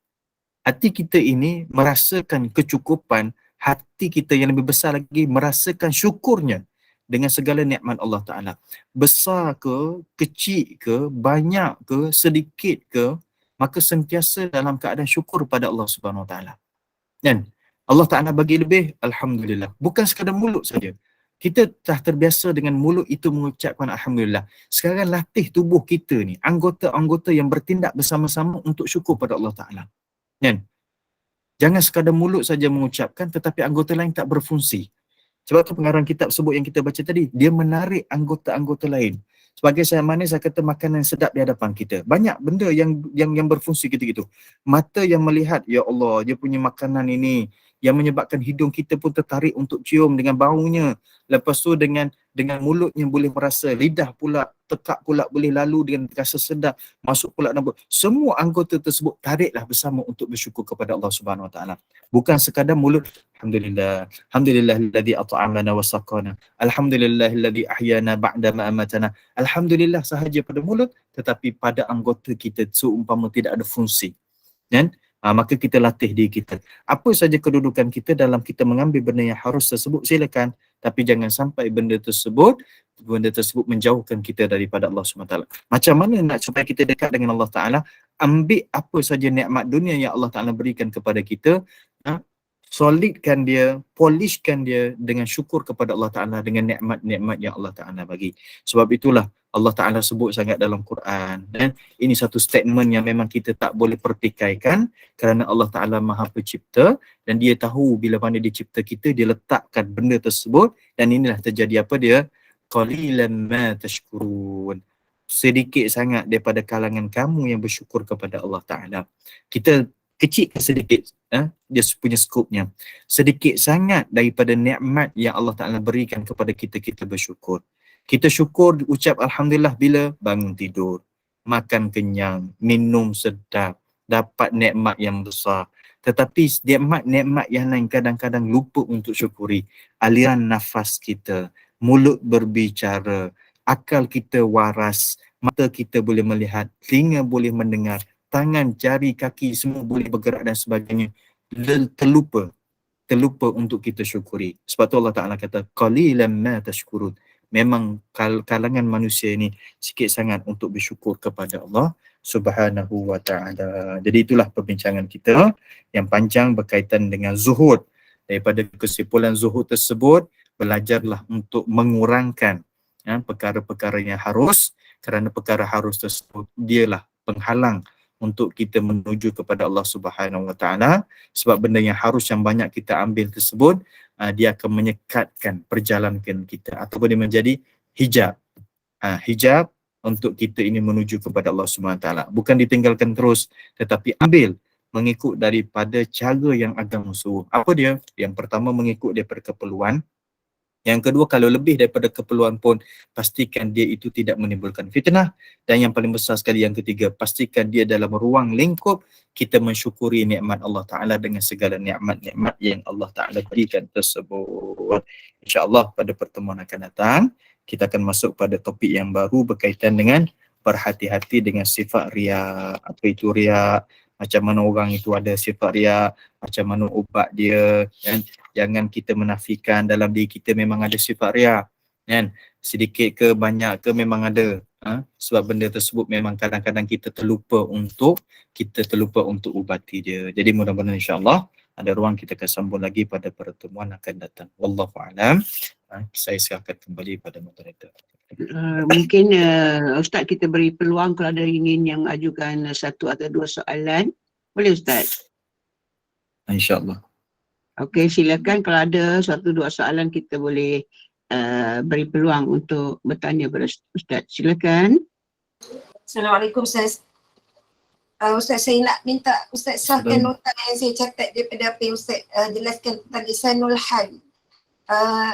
Hati kita ini merasakan kecukupan, hati kita yang lebih besar lagi merasakan syukurnya dengan segala nikmat Allah Ta'ala. Besar ke, kecil ke, banyak ke, sedikit ke, maka sentiasa dalam keadaan syukur pada Allah Subhanahu Wa Ta'ala. Dan Allah Ta'ala bagi lebih, Alhamdulillah. Bukan sekadar mulut saja. Kita dah terbiasa dengan mulut itu mengucapkan Alhamdulillah. Sekarang latih tubuh kita ni, anggota-anggota yang bertindak bersama-sama untuk syukur pada Allah Ta'ala. Kan? Jangan sekadar mulut saja mengucapkan tetapi anggota lain tak berfungsi. Sebab tu pengarang kitab sebut yang kita baca tadi, dia menarik anggota-anggota lain. Sebagai saya kata makanan sedap di hadapan kita. Banyak benda yang berfungsi gitu-gitu. Mata yang melihat, ya Allah, dia punya makanan ini yang menyebabkan hidung kita pun tertarik untuk cium dengan baunya. Lepas tu dengan mulutnya boleh merasa, lidah pula, tekak pula boleh lalu dengan rasa sedap, masuk pula dalam semua anggota tersebut tariklah bersama untuk bersyukur kepada Allah Subhanahu Wa Taala. Bukan sekadar mulut, Alhamdulillah, Alhamdulillahilladzi at'amana wa saqana, Alhamdulillahilladzi ahyana ba'da ma amatana. Alhamdulillah sahaja pada mulut, tetapi pada anggota kita seumpama tidak ada fungsi. Dan maka kita latih diri kita. Apa saja kedudukan kita dalam kita mengambil benda yang harus tersebut, silakan. Tapi jangan sampai benda tersebut menjauhkan kita daripada Allah SWT. Macam mana nak supaya kita dekat dengan Allah Ta'ala? Ambil apa saja nikmat dunia yang Allah Ta'ala berikan kepada kita, solidkan dia, polishkan dia dengan syukur kepada Allah Ta'ala dengan nikmat-nikmat yang Allah Ta'ala bagi. Sebab itulah Allah Ta'ala sebut sangat dalam Quran. Dan ini satu statement yang memang kita tak boleh pertikaikan kerana Allah Ta'ala Maha Pencipta dan dia tahu bila mana dia cipta kita, dia letakkan benda tersebut dan inilah terjadi apa dia? Qalilan ma tashkurun. Sedikit sangat daripada kalangan kamu yang bersyukur kepada Allah Ta'ala. Kita kecilkan sedikit dia punya skopnya. Sedikit sangat daripada nikmat yang Allah Ta'ala berikan kepada kita, kita bersyukur. Kita syukur, ucap Alhamdulillah bila bangun tidur, makan kenyang, minum sedap, dapat nikmat yang besar. Tetapi nikmat yang lain kadang-kadang lupa untuk syukuri. Aliran nafas kita, mulut berbicara, akal kita waras, mata kita boleh melihat, telinga boleh mendengar, tangan, jari, kaki semua boleh bergerak dan sebagainya. Terlupa untuk kita syukuri. Sebab tu Allah Ta'ala kata, qalilan ma tashkurun. Memang kalangan manusia ini sikit sangat untuk bersyukur kepada Allah Subhanahu Wa Ta'ala. Jadi itulah perbincangan kita yang panjang berkaitan dengan zuhud. Daripada kesimpulan zuhud tersebut, belajarlah untuk mengurangkan perkara-perkara yang harus, kerana perkara harus tersebut dialah penghalang untuk kita menuju kepada Allah Subhanahu Wa Taala. Sebab benda yang harus yang banyak kita ambil tersebut, dia akan menyekatkan perjalanan kita ataupun dia menjadi hijab. Hijab untuk kita ini menuju kepada Allah Subhanahu Wa Taala. Bukan ditinggalkan terus, tetapi ambil mengikut daripada cara yang agama suruh. Apa dia? Yang pertama, mengikut daripada keperluan. Yang kedua, kalau lebih daripada keperluan pun, pastikan dia itu tidak menimbulkan fitnah. Dan yang paling besar sekali, yang ketiga, pastikan dia dalam ruang lingkup kita mensyukuri nikmat Allah Ta'ala dengan segala nikmat-nikmat yang Allah Ta'ala berikan tersebut. InsyaAllah pada pertemuan akan datang, kita akan masuk pada topik yang baru berkaitan dengan berhati-hati dengan sifat riak. Apa itu riak? Macam mana orang itu ada sifat riak? Macam mana ubat dia? Kan? Jangan kita menafikan dalam diri kita memang ada sifat riak. Kan? Sedikit ke banyak ke memang ada. Sebab benda tersebut memang kadang-kadang kita terlupa untuk ubati dia. Jadi mudah-mudahan insya-Allah ada ruang kita akan sambung lagi pada pertemuan akan datang. Wallahu a'lam. Saya silakan kembali pada moderator. Mungkin Ustaz kita beri peluang kalau ada ingin yang ajukan satu atau dua soalan. Boleh Ustaz? InsyaAllah. Okey, silakan kalau ada satu dua soalan kita boleh beri peluang untuk bertanya kepada Ustaz. Silakan. Assalamualaikum Ustaz. Ustaz, saya nak minta Ustaz sahkan nota yang saya catat daripada apa yang Ustaz jelaskan tentang lisanul hal.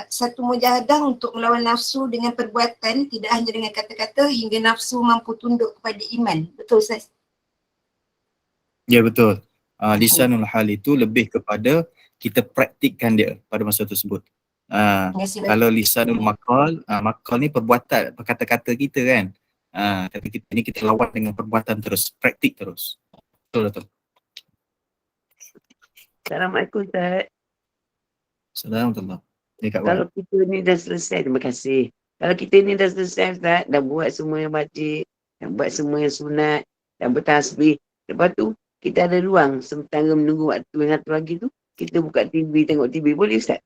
Satu mujahadah untuk melawan nafsu dengan perbuatan, tidak hanya dengan kata-kata, hingga nafsu mampu tunduk kepada iman. Betul Ustaz? Ya betul. Lisanul hal itu lebih kepada kita praktikkan dia pada masa tersebut. Kalau lisanul maqal, maqal ni perbuatan, kata-kata kita kan. Tapi kita lawan dengan perbuatan terus, praktik terus. Betul. Assalamualaikum Ustaz. Assalamualaikum. Kalau kita ni dah selesai, terima kasih. Kalau kita ni dah selesai Ustaz, dah buat semua yang wajib, dah buat semua yang sunat, dah bertasbih. Lepas tu, kita ada ruang sementara menunggu waktu yang satu lagi tu, kita buka TV, tengok TV. Boleh Ustaz?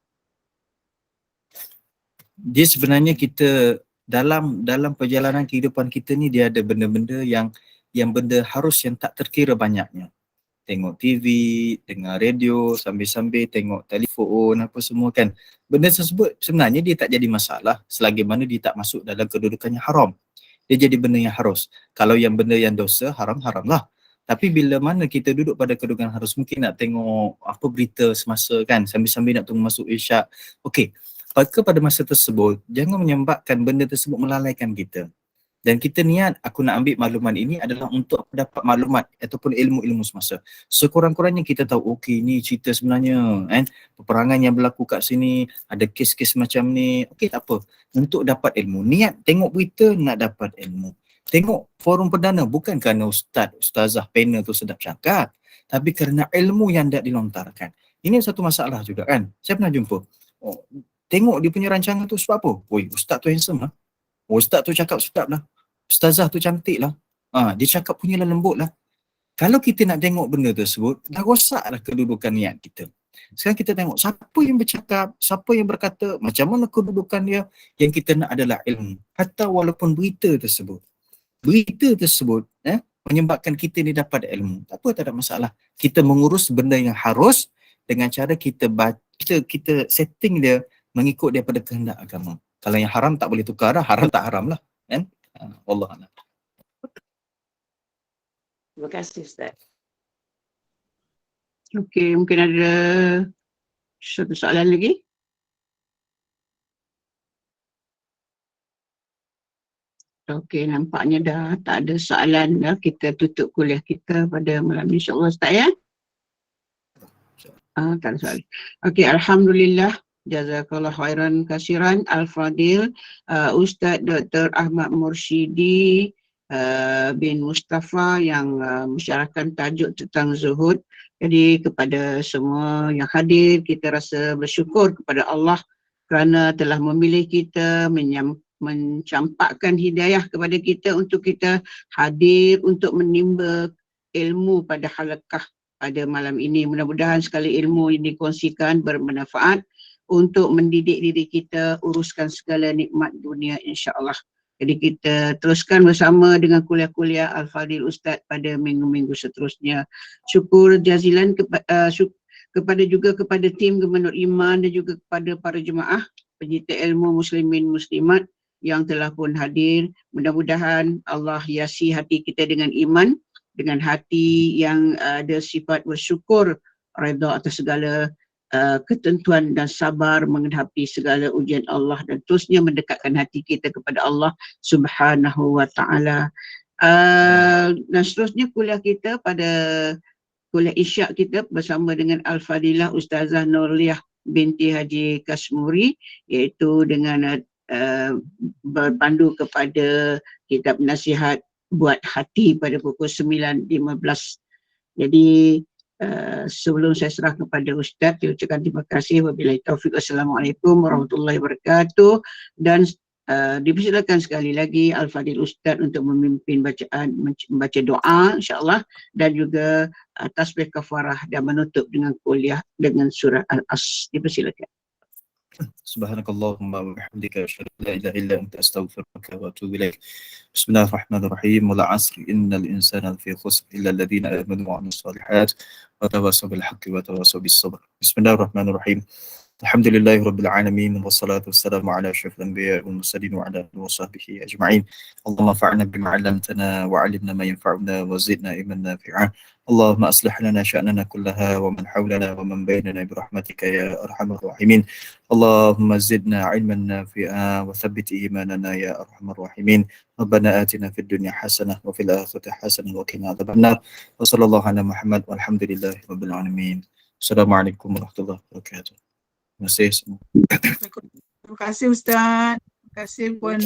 Dia sebenarnya kita dalam perjalanan kehidupan kita ni dia ada benda-benda yang benda harus yang tak terkira banyaknya. Tengok TV, dengar radio, sambil-sambil tengok telefon, apa semua kan. Benda tersebut sebenarnya dia tak jadi masalah selagi mana dia tak masuk dalam kedudukan yang haram. Dia jadi benda yang harus. Kalau yang benda yang dosa, haram lah. Tapi bila mana kita duduk pada kedudukan harus, mungkin nak tengok apa berita semasa kan, sambil-sambil nak tunggu masuk isyak. Okey. Maka pada masa tersebut, jangan menyebabkan benda tersebut melalaikan kita. Dan kita niat, aku nak ambil makluman ini adalah untuk dapat maklumat ataupun ilmu-ilmu semasa. Sekurang-kurangnya kita tahu, okey ni cerita sebenarnya, kan? Peperangan yang berlaku kat sini, ada kes-kes macam ni. Okey tak apa. Untuk dapat ilmu. Niat tengok berita, nak dapat ilmu. Tengok forum perdana, bukan kerana ustazah, panel tu sedap cakap. Tapi kerana ilmu yang dah dilontarkan. Ini satu masalah juga kan. Saya pernah jumpa. Tengok dia punya rancangan tu sebab apa? Ustaz tu handsome lah. Ustaz tu cakap sedap lah. Ustazah tu cantik lah. Dia cakap punya lembut lah. Kalau kita nak tengok benda tersebut, dah rosak lah kedudukan niat kita. Sekarang kita tengok siapa yang bercakap, siapa yang berkata, macam mana kedudukan dia. Yang kita nak adalah ilmu. Hatta walaupun berita tersebut menyebabkan kita ni dapat ilmu. Tak apa, tak ada masalah. Kita mengurus benda yang harus dengan cara kita setting dia mengikut daripada kehendak agama. Kalau yang haram tak boleh tukar dah, haram tak haram lah. Kan? Wallahualam. Terima kasih Ustaz. Okey, mungkin ada satu soalan lagi. Okey, nampaknya dah tak ada soalan dah. Kita tutup kuliah kita pada malam ni, insya-Allah Ustaz ya. Tak ada soalan. Okey, alhamdulillah. Jazakallah khairan kasiran Al-Fadil Ustaz Dr. Ahmad Mursyidi bin Mustafa yang mensyarahkan tajuk tentang zuhud. Jadi kepada semua yang hadir, kita rasa bersyukur kepada Allah kerana telah memilih kita, mencampakkan hidayah kepada kita untuk kita hadir untuk menimba ilmu pada halaqah pada malam ini. Mudah-mudahan sekali ilmu yang dikongsikan bermanfaat untuk mendidik diri kita uruskan segala nikmat dunia, insya-Allah. Jadi kita teruskan bersama dengan kuliah-kuliah Al-Fadhil Ustaz pada minggu-minggu seterusnya. Syukur jazilan kepada tim Gemenur Iman dan juga kepada para jemaah penyita ilmu muslimin muslimat yang telah pun hadir. Mudah-mudahan Allah hiasi hati kita dengan iman, dengan hati yang ada sifat bersyukur, redha atas segala ketentuan dan sabar menghadapi segala ujian Allah, dan terusnya mendekatkan hati kita kepada Allah Subhanahu wa taala. Dan seterusnya kuliah kita pada kuliah isyak kita bersama dengan Al-Fadilah Ustazah Nurliah binti Haji Kasmuri, iaitu dengan berpandu kepada kitab nasihat buat hati pada pukul 9.15. Jadi sebelum saya serah kepada Ustaz, saya ucapkan terima kasih. Wabillahi taufiq. Assalamualaikum warahmatullahi wabarakatuh. Dan dipersilakan sekali lagi Al-Fadhil Ustaz untuk memimpin bacaan, membaca doa insya-Allah, dan juga tasbih kafarah dan menutup dengan kuliah dengan surah Al-As. Dipersilakan. Subhanakallahumma wa bihamdika asyhadu an la ilaha illa anta astaghfiruka wa atubu ilaik. Bismillahirrahmanirrahim. Wal 'asri innal insana lafi khusr illa alladhina amanu wa 'amilus solihat wa tawassaw bil haqqi wa tawassaw bis sabr. Bismillahirrahmanirrahim. Alhamdulillahi rabbil alamin wassalatu wassalamu ala asyrafil anbiya'i wal mursalin wa ala alihi wa sahbihi ajma'in. Allahumma fa'alna bima 'allamtana wa 'allimna ma yanfa'una wa zidna ilman nafi'a. Allahumma aslih lana sya'nana kullaha wa man hawlana wa man bainana bi rahmatika ya arhamar rahimin. Allahumma zidna ilman nafi'a wa thabbit imanana ya arhamar rahimin. Rabbana atina fid dunya hasanah wa fil akhirati hasanah wa qina adzabannar. Wa sallallahu ala Muhammad walhamdulillahi rabbil alamin. Assalamualaikum warahmatullahi wabarakatuh. Terima kasih semua. Terima kasih Ustaz. Terima kasih Puan